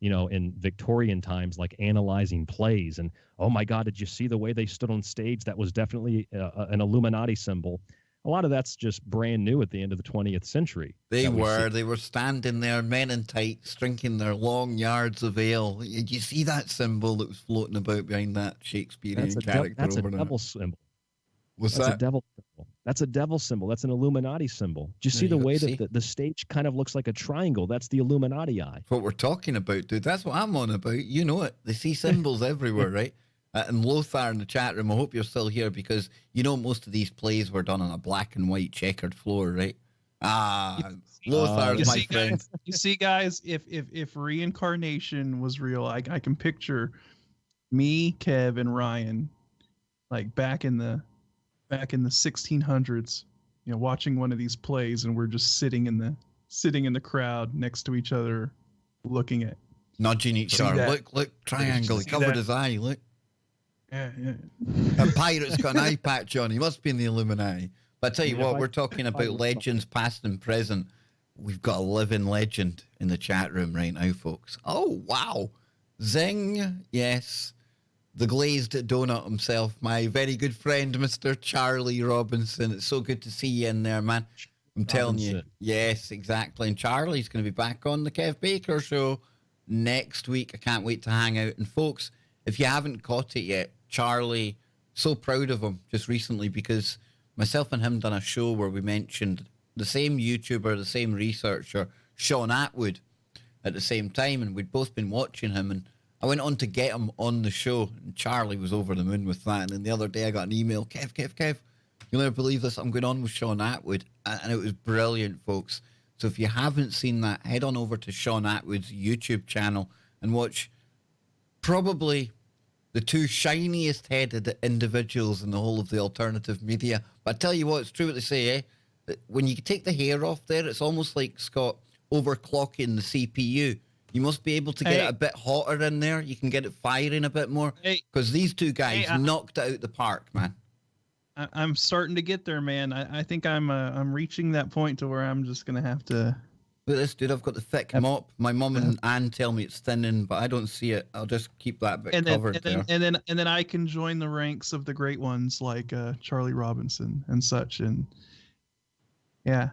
you know, in Victorian times, like analyzing plays and, oh my God, did you see the way they stood on stage? That was definitely an Illuminati symbol. A lot of that's just brand new at the end of the 20th century. They were standing there, men in tights, drinking their long yards of ale. Did you see that symbol that was floating about behind that Shakespearean character? That's a devil symbol. That's a devil symbol. That's a devil symbol. That's an Illuminati symbol. Do you see the way that the stage kind of looks like a triangle? That's the Illuminati eye. That's what we're talking about, dude. That's what I'm on about. You know it. They see symbols everywhere, right? And Lothar in the chat room, I hope you're still here, because you know most of these plays were done on a black and white checkered floor, right? Lothar's my friend. You see, guys, if reincarnation was real, I can picture me, Kev, and Ryan, like back in the 1600s, you know, watching one of these plays, and we're just sitting in the crowd next to each other, nudging each other. Look, triangle. He covered his eye. Look. Yeah. A pirate's got an eye patch on. He must be in the Illuminati. But I tell you what, we're talking about legends past and present. We've got a living legend in the chat room right now, folks. Oh, wow. Zing. Yes. The glazed donut himself, my very good friend, Mr. Charlie Robinson. It's so good to see you in there, man. I'm telling you. Yes, exactly. And Charlie's going to be back on the Kev Baker show next week. I can't wait to hang out. And folks, if you haven't caught it yet, Charlie, so proud of him just recently, because myself and him done a show where we mentioned the same YouTuber, the same researcher, Sean Atwood. at the same time, and we'd both been watching him, and I went on to get him on the show, and Charlie was over the moon with that. And then the other day I got an email, Kev, you'll never believe this, I'm going on with Sean Atwood, and it was brilliant, folks. So if you haven't seen that, head on over to Sean Atwood's YouTube channel and watch probably the two shiniest headed individuals in the whole of the alternative media. But I tell you what, it's true what they say, eh? When you take the hair off there, it's almost like, Scott, overclocking the CPU. You must be able to get it a bit hotter in there. You can get it firing a bit more. Because these two guys knocked it out the park, man. I'm starting to get there, man. I think I'm reaching that point to where I'm just gonna have to. Look at this, dude. I've got the thick mop. My mum and Anne tell me it's thinning, but I don't see it. I'll just keep that bit covered there. And then I can join the ranks of the great ones like Charlie Robinson and such. And yeah.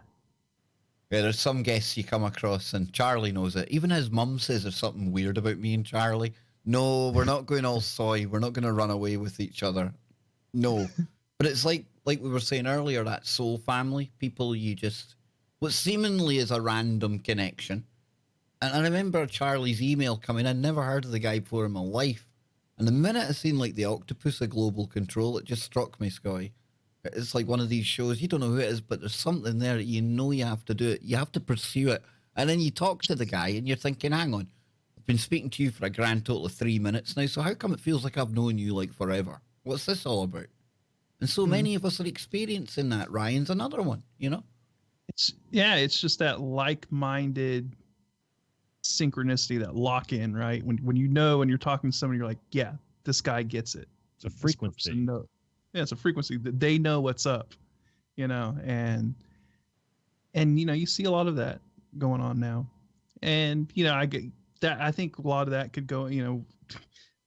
Yeah, there's some guests you come across, and Charlie knows it. Even his mum says there's something weird about me and Charlie. No, we're not going all soy. We're not going to run away with each other. No. But it's like we were saying earlier, that soul family, people you just, what seemingly is a random connection. And I remember Charlie's email coming in, never heard of the guy before in my life. And the minute I seen like the octopus of global control, it just struck me, Scotty. It's like one of these shows, you don't know who it is, but there's something there that you know you have to do it. You have to pursue it. And then you talk to the guy and you're thinking, hang on, I've been speaking to you for a grand total of 3 minutes now, so how come it feels like I've known you like forever? What's this all about? And so many of us are experiencing that. Ryan's another one, you know? It's just that like-minded synchronicity, that lock-in, right? When you know, when you're talking to somebody, you're like, yeah, this guy gets it. It's a frequency. Yeah, it's a frequency that they know what's up, you know, and you know, you see a lot of that going on now. And, you know, I get that. I think a lot of that could go, you know,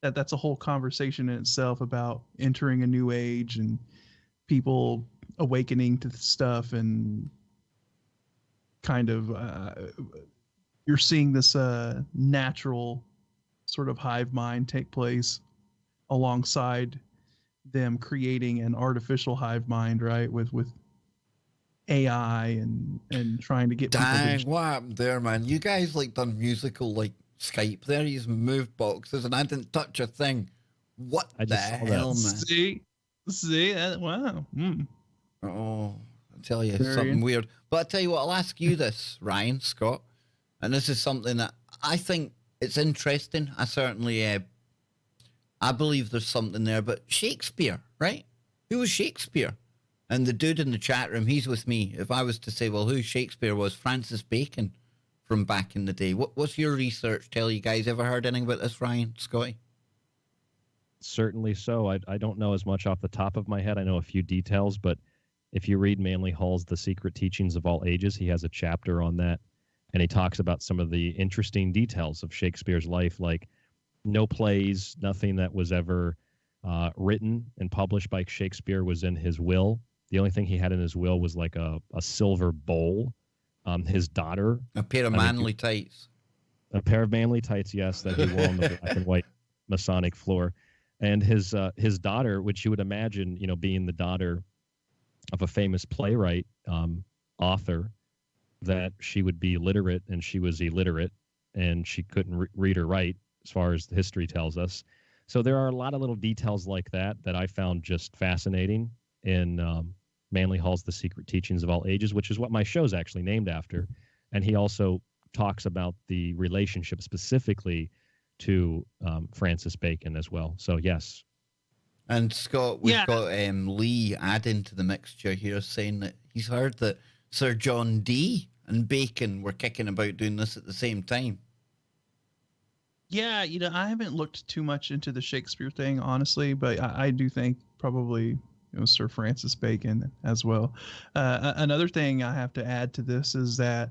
that's a whole conversation in itself about entering a new age and people awakening to stuff, and kind of you're seeing this natural sort of hive mind take place alongside them creating an artificial hive mind, right? With AI and trying to get Dang, what happened there, man? You guys like done musical like Skype there. You moved boxes and I didn't touch a thing. What the hell, man? See, wow. Oh, I'll tell you something weird. But I'll tell you what, I'll ask you this, Ryan, Scott, and this is something that I think it's interesting. I certainly I believe there's something there, but Shakespeare, right? Who was Shakespeare? And the dude in the chat room, he's with me. If I was to say, well, who Shakespeare was, Francis Bacon from back in the day. What's your research tell you guys? Ever heard anything about this, Ryan, Scotty? Certainly so. I don't know as much off the top of my head. I know a few details, but if you read Manly Hall's The Secret Teachings of All Ages, he has a chapter on that, and he talks about some of the interesting details of Shakespeare's life, like no plays, nothing that was ever written and published by Shakespeare was in his will. The only thing he had in his will was like a silver bowl. His daughter. A pair of manly tights. A pair of manly tights, yes, that he wore on the black and white Masonic floor. And his daughter, which you would imagine, you know, being the daughter of a famous playwright, author, that she would be literate, and she was illiterate, and she couldn't read or write, as far as the history tells us. So there are a lot of little details like that I found just fascinating in Manly Hall's The Secret Teachings of All Ages, which is what my show's actually named after. And he also talks about the relationship specifically to Francis Bacon as well. So, yes. And Scott, we've got Lee adding to the mixture here, saying that he's heard that Sir John Dee and Bacon were kicking about doing this at the same time. Yeah, you know, I haven't looked too much into the Shakespeare thing, honestly, but I do think probably it was Sir Francis Bacon as well. Another thing I have to add to this is that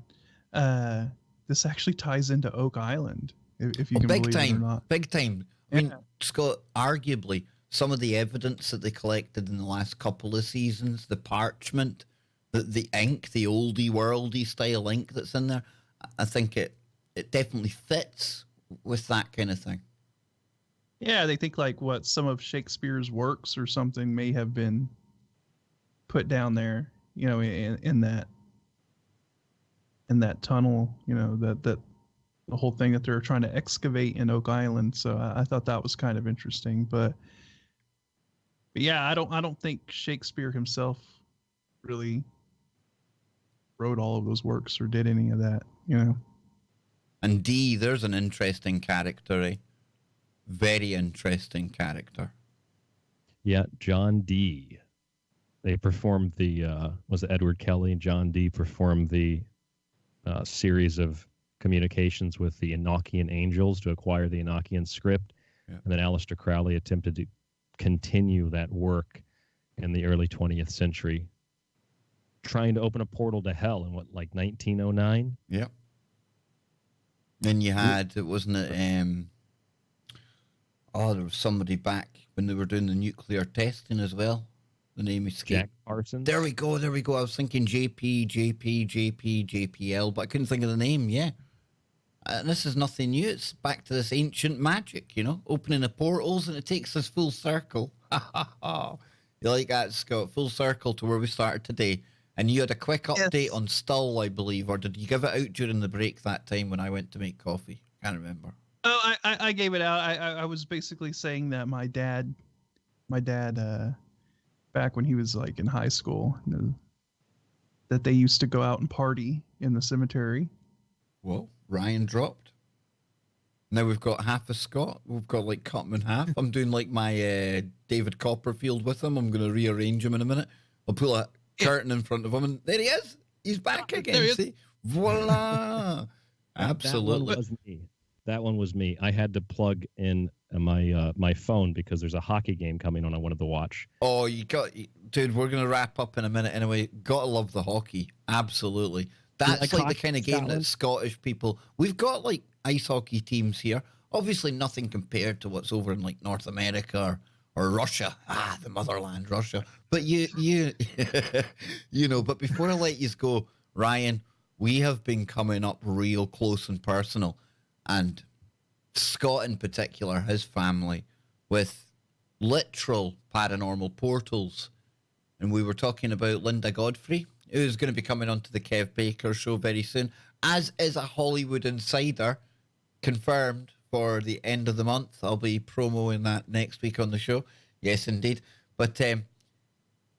this actually ties into Oak Island, if you can believe it or not. Big time. I mean, Scott, arguably, some of the evidence that they collected in the last couple of seasons, the parchment, the ink, the oldie worldy style ink that's in there, I think it definitely fits with that kind of thing. Yeah, they think like what some of Shakespeare's works or something may have been put down there, you know, in that tunnel, you know, that the whole thing that they're trying to excavate in Oak Island. So I thought that was kind of interesting. But yeah, I don't think Shakespeare himself really wrote all of those works or did any of that, you know. And D, there's an interesting character, eh? Very interesting character. Yeah, John Dee. They performed was it Edward Kelly and John Dee performed the series of communications with the Enochian angels to acquire the Enochian script. Yeah. And then Aleister Crowley attempted to continue that work in the early 20th century, trying to open a portal to hell in 1909? Yep. Then you had, wasn't it, there was somebody back when they were doing the nuclear testing as well. The name escaped. Jack Parsons? There we go. I was thinking JPL, but I couldn't think of the name, yeah. And this is nothing new. It's back to this ancient magic, you know, opening the portals, and it takes us full circle. You like that, Scott? Full circle to where we started today. And you had a quick update on Stull, I believe, or did you give it out during the break that time when I went to make coffee? Can't remember. Oh, I gave it out. I was basically saying that my dad, back when he was like in high school, that they used to go out and party in the cemetery. Well, Ryan dropped. Now we've got half a Scott. We've got like cut him in half. I'm doing like my David Copperfield with him. I'm going to rearrange him in a minute. I'll pull a curtain in front of him, and there he is. He's back again. See? Voila. Absolutely. That one was me. I had to plug in my phone because there's a hockey game coming on I wanted to watch. Oh, dude, we're going to wrap up in a minute anyway. Got to love the hockey. Absolutely. That's like the kind of game that Scottish people, we've got like ice hockey teams here. Obviously nothing compared to what's over in like North America or Russia. The motherland, Russia. But you know, but before I let you go, Ryan, we have been coming up real close and personal. And Scott in particular, his family, with literal paranormal portals. And we were talking about Linda Godfrey, who's going to be coming onto the Kev Baker show very soon, as is a Hollywood Insider, confirmed for the end of the month. I'll be promoing that next week on the show. Yes, indeed. But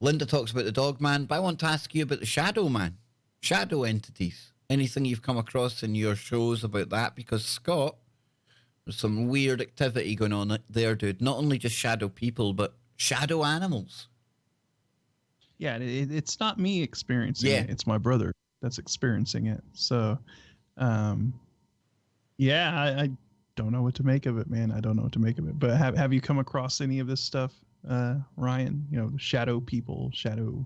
Linda talks about the dog man, but I want to ask you about the shadow man, shadow entities. Anything you've come across in your shows about that? Because, Scott, there's some weird activity going on there, dude. Not only just shadow people, but shadow animals. Yeah, it's not me experiencing it. It's my brother that's experiencing it. So, I don't know what to make of it, man. I don't know what to make of it. But have you come across any of this stuff, Ryan? You know, the shadow people, shadow.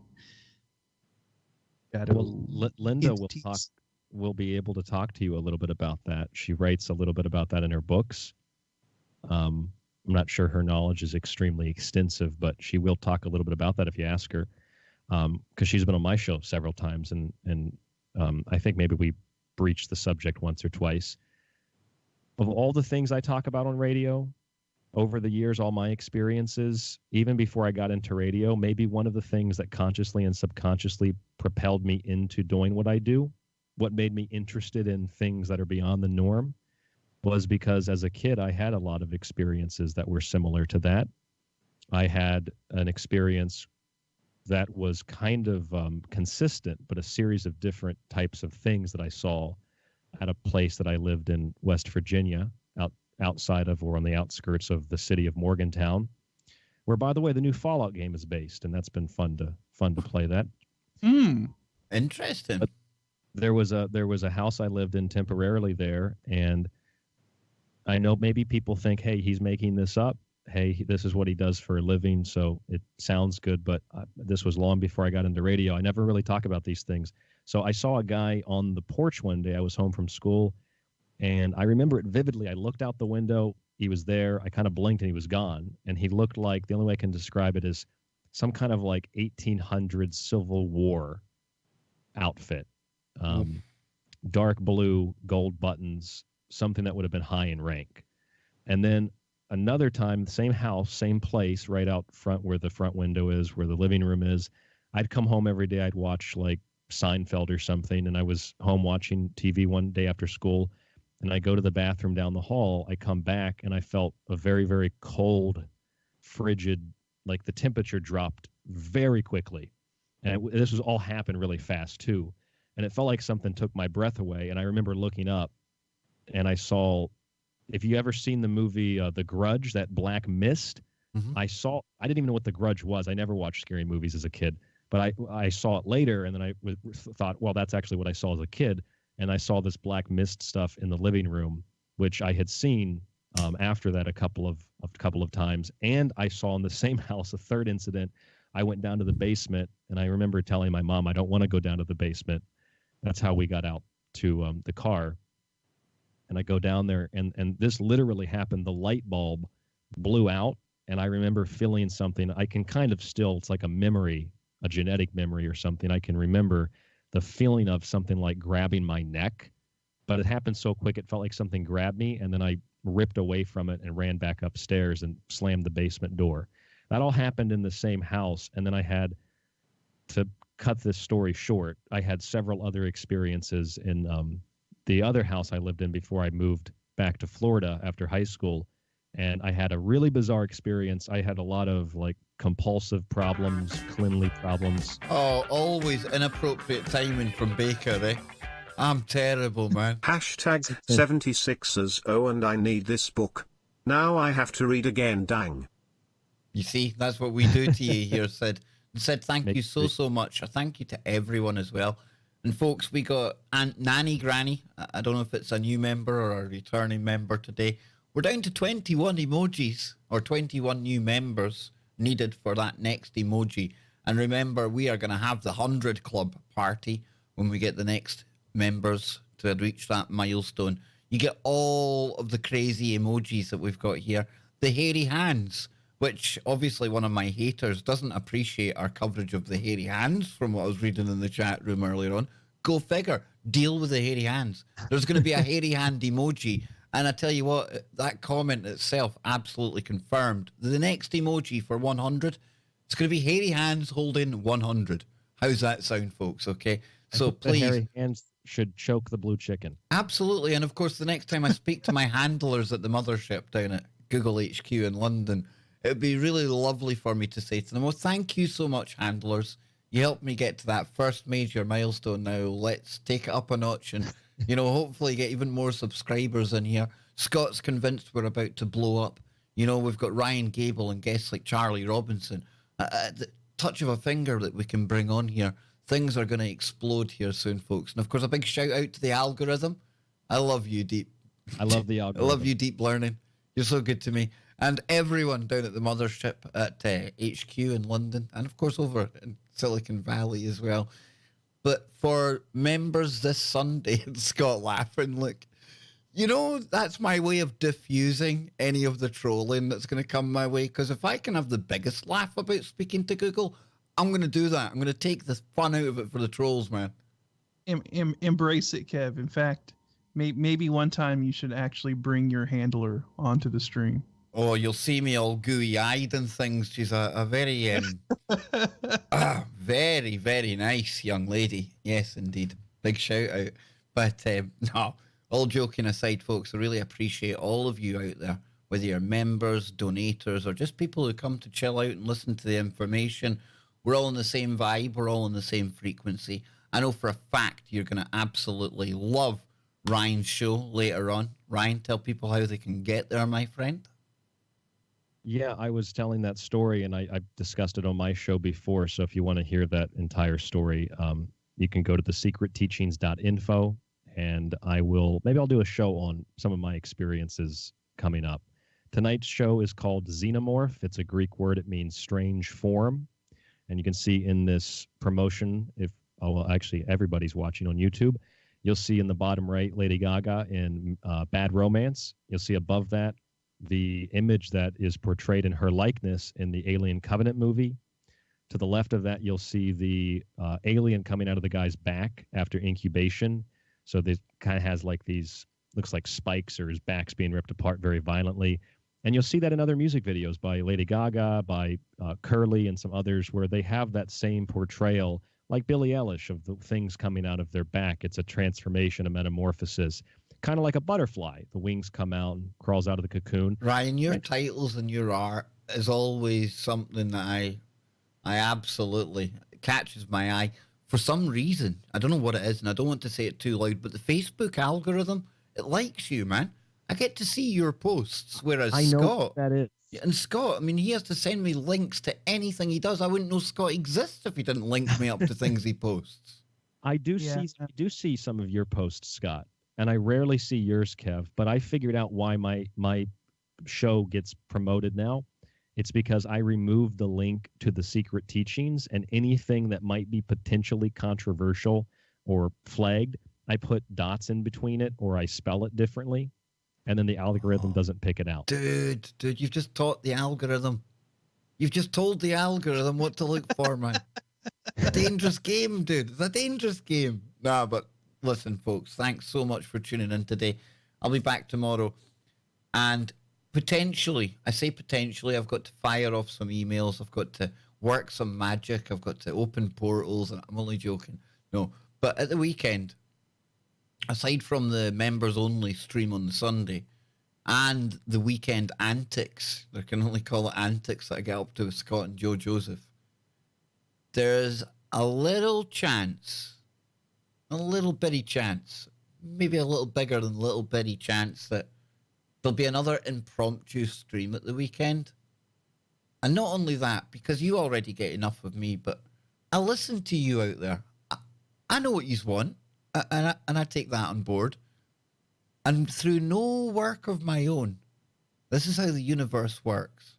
Well, Linda will be able to talk to you a little bit about that. She writes a little bit about that in her books. I'm not sure her knowledge is extremely extensive, but she will talk a little bit about that if you ask her. Because she's been on my show several times, and I think maybe we breached the subject once or twice. Of all the things I talk about on radio over the years, all my experiences, even before I got into radio, maybe one of the things that consciously and subconsciously propelled me into doing what I do, what made me interested in things that are beyond the norm, was because as a kid, I had a lot of experiences that were similar to that. I had an experience that was kind of consistent, but a series of different types of things that I saw at a place that I lived in West Virginia, outside of or on the outskirts of the city of Morgantown, where, by the way, the new Fallout game is based, and that's been fun to play that. Interesting. But there was a house I lived in temporarily there, and I know maybe people think, hey, he's making this up. Hey, this is what he does for a living, so it sounds good, but this was long before I got into radio. I never really talk about these things. So I saw a guy on the porch one day. I was home from school, and I remember it vividly. I looked out the window. He was there. I kind of blinked, and he was gone. And he looked like, the only way I can describe it is some kind of like 1800s Civil War outfit. Dark blue, gold buttons, something that would have been high in rank. And then another time, the same house, same place, right out front where the front window is, where the living room is. I'd come home every day. I'd watch like Seinfeld or something, and I was home watching TV one day after school, and I go to the bathroom down the hall. I come back and I felt a very, very cold, frigid, like the temperature dropped very quickly. And this was all happened really fast too. And it felt like something took my breath away. And I remember looking up and I saw, if you ever seen the movie The Grudge, that black mist, I didn't even know what The Grudge was. I never watched scary movies as a kid, but I saw it later. And then I thought, well, that's actually what I saw as a kid. And I saw this black mist stuff in the living room, which I had seen after that a couple of times. And I saw in the same house a third incident. I went down to the basement, and I remember telling my mom, I don't want to go down to the basement. That's how we got out to the car. And I go down there, and this literally happened. The light bulb blew out, and I remember feeling something. I can kind of still, it's like a memory, a genetic memory or something. I can remember the feeling of something like grabbing my neck, but it happened so quick it felt like something grabbed me, and then I ripped away from it and ran back upstairs and slammed the basement door. That all happened in the same house, and then I had to cut this story short. I had several other experiences in the other house I lived in before I moved back to Florida after high school, and I had a really bizarre experience. I had a lot of like compulsive problems, cleanly problems. Oh, always inappropriate timing from Baker, eh? I'm terrible, man. Hashtag 76ers. Oh, and I need this book. Now I have to read again, dang. You see, that's what we do to you here, Sid. Sid, thank you so much. A thank you to everyone as well. And folks, we got Aunt Nanny Granny. I don't know if it's a new member or a returning member today. We're down to 21 emojis, or 21 new members needed for that next emoji. And remember, we are going to have the 100 Club party when we get the next members to reach that milestone. You get all of the crazy emojis that we've got here. The hairy hands, which obviously one of my haters doesn't appreciate our coverage of the hairy hands from what I was reading in the chat room earlier on. Go figure. Deal with the hairy hands. There's going to be a hairy hand emoji. And I tell you what, that comment itself absolutely confirmed. The next emoji for 100, it's going to be hairy hands holding 100. How's that sound, folks? Okay. So please. The hairy hands should choke the blue chicken. Absolutely. And of course, the next time I speak to my handlers at the mothership down at Google HQ in London, it would be really lovely for me to say to them, well, thank you so much, handlers. You helped me get to that first major milestone. Now let's take it up a notch and, you know, hopefully get even more subscribers in here. Scott's convinced we're about to blow up. You know, we've got Ryan Gable and guests like Charlie Robinson. The touch of a finger that we can bring on here. Things are going to explode here soon, folks. And of course, a big shout out to the algorithm. I love you, Deep. I love the algorithm. I love you, Deep Learning. You're so good to me. And everyone down at the mothership at HQ in London, and of course over in Silicon Valley as well. But for members this Sunday, Scott laughing, look, you know, that's my way of diffusing any of the trolling that's going to come my way. Because if I can have the biggest laugh about speaking to Google, I'm going to do that. I'm going to take the fun out of it for the trolls, man. Embrace it, Kev. In fact, maybe one time you should actually bring your handler onto the stream. Oh, you'll see me all gooey-eyed and things. She's a very, very, very nice young lady. Yes, indeed. Big shout out. But no, all joking aside, folks, I really appreciate all of you out there, whether you're members, donators, or just people who come to chill out and listen to the information. We're all in the same vibe. We're all in the same frequency. I know for a fact you're going to absolutely love Ryan's show later on. Ryan, tell people how they can get there, my friend. Yeah, I was telling that story, and I've discussed it on my show before. So if you want to hear that entire story, you can go to thesecretteachings.info, and maybe I'll do a show on some of my experiences coming up. Tonight's show is called Xenomorph. It's a Greek word. It means strange form. And you can see in this promotion, actually everybody's watching on YouTube, you'll see in the bottom right, Lady Gaga in Bad Romance. You'll see above that, the image that is portrayed in her likeness in the Alien Covenant movie. To the left of that, you'll see the alien coming out of the guy's back after incubation. So this kind of has like these, looks like spikes, or his back's being ripped apart very violently. And you'll see that in other music videos by Lady Gaga, by Curly, and some others, where they have that same portrayal, like Billie Eilish, of the things coming out of their back. It's a transformation, a metamorphosis. kind of like a butterfly. The wings come out and crawls out of the cocoon. Ryan, your titles and your art is always something that I absolutely catches my eye. For some reason, I don't know what it is, and I don't want to say it too loud, but the Facebook algorithm, it likes you, man. I get to see your posts, whereas I know Scott, that is. and Scott, I mean, he has to send me links to anything he does. I wouldn't know Scott exists if he didn't link me up to things he posts. I do see some of your posts, Scott, and I rarely see yours, Kev. But I figured out why my show gets promoted now. It's because I removed the link to the secret teachings, and anything that might be potentially controversial or flagged, I put dots in between it, or I spell it differently, and then the algorithm doesn't pick it out. Dude, you've just taught the algorithm. You've just told the algorithm what to look for, man. It's a dangerous game, dude. It's a dangerous game. Nah, but listen, folks, thanks so much for tuning in today. I'll be back tomorrow. And potentially, I say potentially, I've got to fire off some emails. I've got to work some magic. I've got to open portals. And I'm only joking. No. But at the weekend, aside from the members only stream on the Sunday and the weekend antics, I can only call it antics that I get up to with Scott and Joe Joseph, there's a little chance, a little bitty chance, maybe a little bigger than little bitty chance that there'll be another impromptu stream at the weekend. And not only that, because you already get enough of me, but I listen to you out there. I know what you want, and I take that on board. And through no work of my own, this is how the universe works.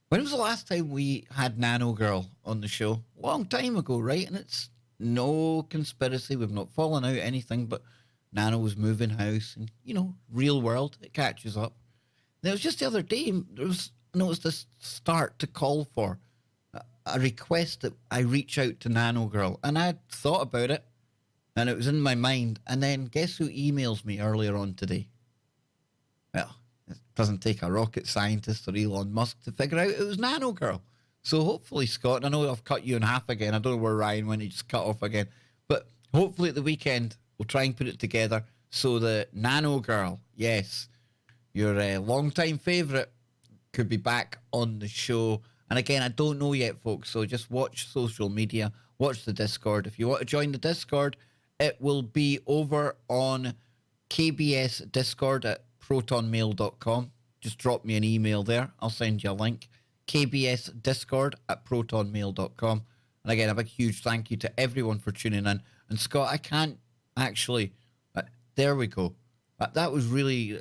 When was the last time we had Nano Girl on the show? Long time ago, right? And it's no conspiracy. We've not fallen out anything, but Nano was moving house, and real world, it catches up. And it was just the other day, I noticed this start to call for a request that I reach out to Nano Girl, and I thought about it, and it was in my mind. And then guess who emails me earlier on today? Well, it doesn't take a rocket scientist or Elon Musk to figure out it was Nano Girl. So hopefully, Scott, I know I've cut you in half again. I don't know where Ryan went. He just cut off again. But hopefully at the weekend, we'll try and put it together so the Nano Girl, yes, your long-time favourite, could be back on the show. And again, I don't know yet, folks, so just watch social media, watch the Discord. If you want to join the Discord, it will be over on KBS Discord at protonmail.com. Just drop me an email there. I'll send you a link. KBS Discord at protonmail.com. And again, a big huge thank you to everyone for tuning in. And Scott, I can't actually... there we go. That was really...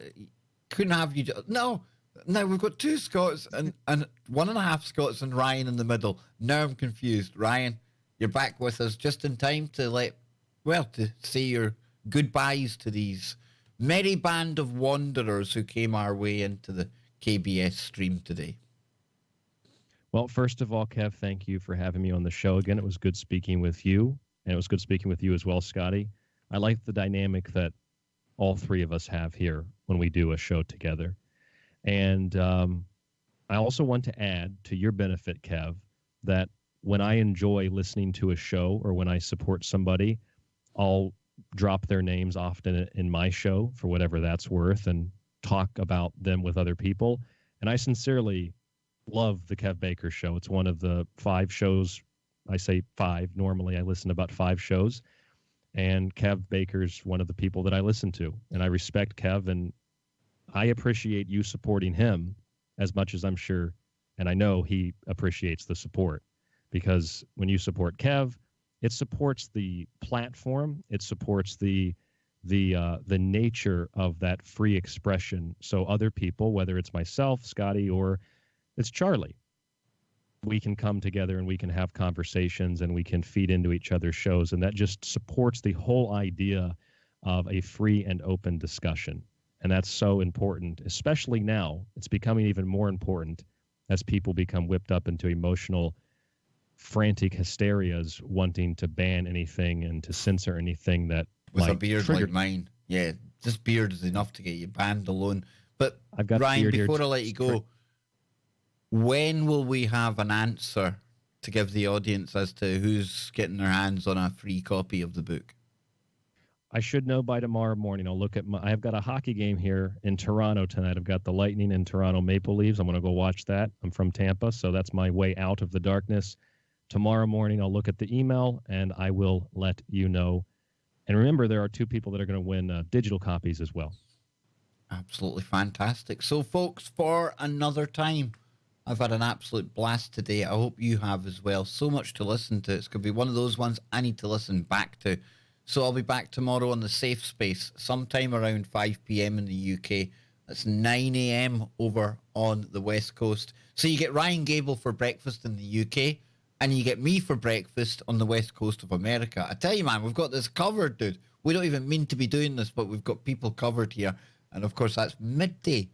couldn't have you... No, now we've got two Scots and 1.5 Scots and Ryan in the middle. Now I'm confused. Ryan, you're back with us just in time to to say your goodbyes to these merry band of wanderers who came our way into the KBS stream today. Well, first of all, Kev, thank you for having me on the show again. It was good speaking with you, and it was good speaking with you as well, Scotty. I like the dynamic that all three of us have here when we do a show together. And I also want to add to your benefit, Kev, that when I enjoy listening to a show or when I support somebody, I'll drop their names often in my show for whatever that's worth and talk about them with other people. And I sincerely love the Kev Baker Show. It's one of the 5 shows. I say 5. Normally I listen to about 5 shows. And Kev Baker's one of the people that I listen to. And I respect Kev, and I appreciate you supporting him as much as I'm sure, and I know he appreciates the support. Because when you support Kev, it supports the platform. It supports the nature of that free expression. So other people, whether it's myself, Scotty, or it's Charlie, we can come together and we can have conversations and we can feed into each other's shows. And that just supports the whole idea of a free and open discussion. And that's so important, especially now. It's becoming even more important as people become whipped up into emotional, frantic hysterias, wanting to ban anything and to censor anything that with a beard like mine. Yeah, this beard is enough to get you banned alone. But I've got Ryan, beard before here I let you go, when will we have an answer to give the audience as to who's getting their hands on a free copy of the book? I should know by tomorrow morning. I'll look at I've got a hockey game here in Toronto tonight. I've got the Lightning and Toronto Maple Leafs. I'm going to go watch that. I'm from Tampa, so that's my way out of the darkness. Tomorrow morning, I'll look at the email and I will let you know. And remember, there are 2 people that are going to win digital copies as well. Absolutely fantastic. So, folks, for another time, I've had an absolute blast today. I hope you have as well. So much to listen to. It's going to be one of those ones I need to listen back to. So I'll be back tomorrow on the Safe Space, sometime around 5 p.m. in the UK. That's 9 a.m. over on the West Coast. So you get Ryan Gable for breakfast in the UK, and you get me for breakfast on the West Coast of America. I tell you, man, we've got this covered, dude. We don't even mean to be doing this, but we've got people covered here. And, of course, that's midday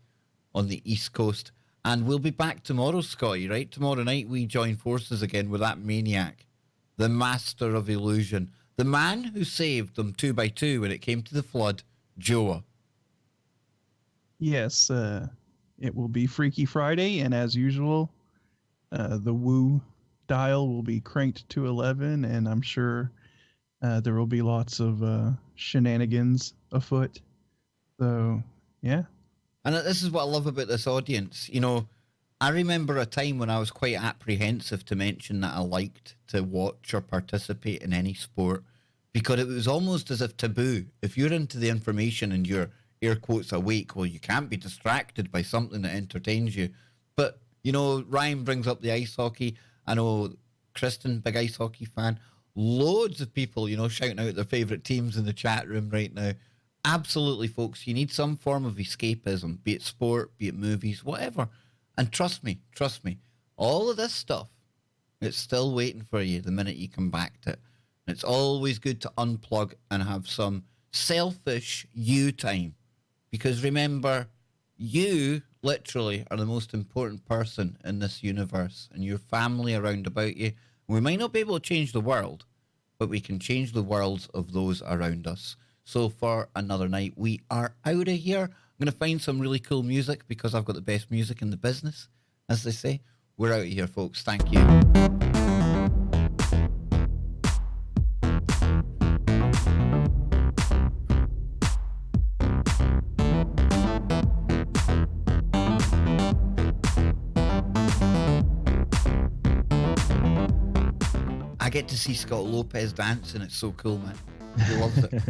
on the East Coast. And we'll be back tomorrow, Scotty, right? Tomorrow night we join forces again with that maniac, the master of illusion, the man who saved them 2 by 2 when it came to the flood, Joa. Yes, it will be Freaky Friday, and as usual, the woo dial will be cranked to 11, and I'm sure there will be lots of shenanigans afoot. So, yeah. And this is what I love about this audience. You know, I remember a time when I was quite apprehensive to mention that I liked to watch or participate in any sport because it was almost as if taboo. If you're into the information and you're, air quotes, awake, well, you can't be distracted by something that entertains you. But, you know, Ryan brings up the ice hockey. I know Kristen, big ice hockey fan. Loads of people, you know, shouting out their favourite teams in the chat room right now. Absolutely, folks, you need some form of escapism, be it sport, be it movies, whatever. And trust me, all of this stuff, it's still waiting for you the minute you come back to it. And it's always good to unplug and have some selfish you time. Because remember, you literally are the most important person in this universe, and your family around about you. We might not be able to change the world, but we can change the worlds of those around us. So for another night, we are out of here. I'm going to find some really cool music because I've got the best music in the business, as they say. We're out of here, folks. Thank you. I get to see Scott Lopez dance, and it's so cool, man. He loves it.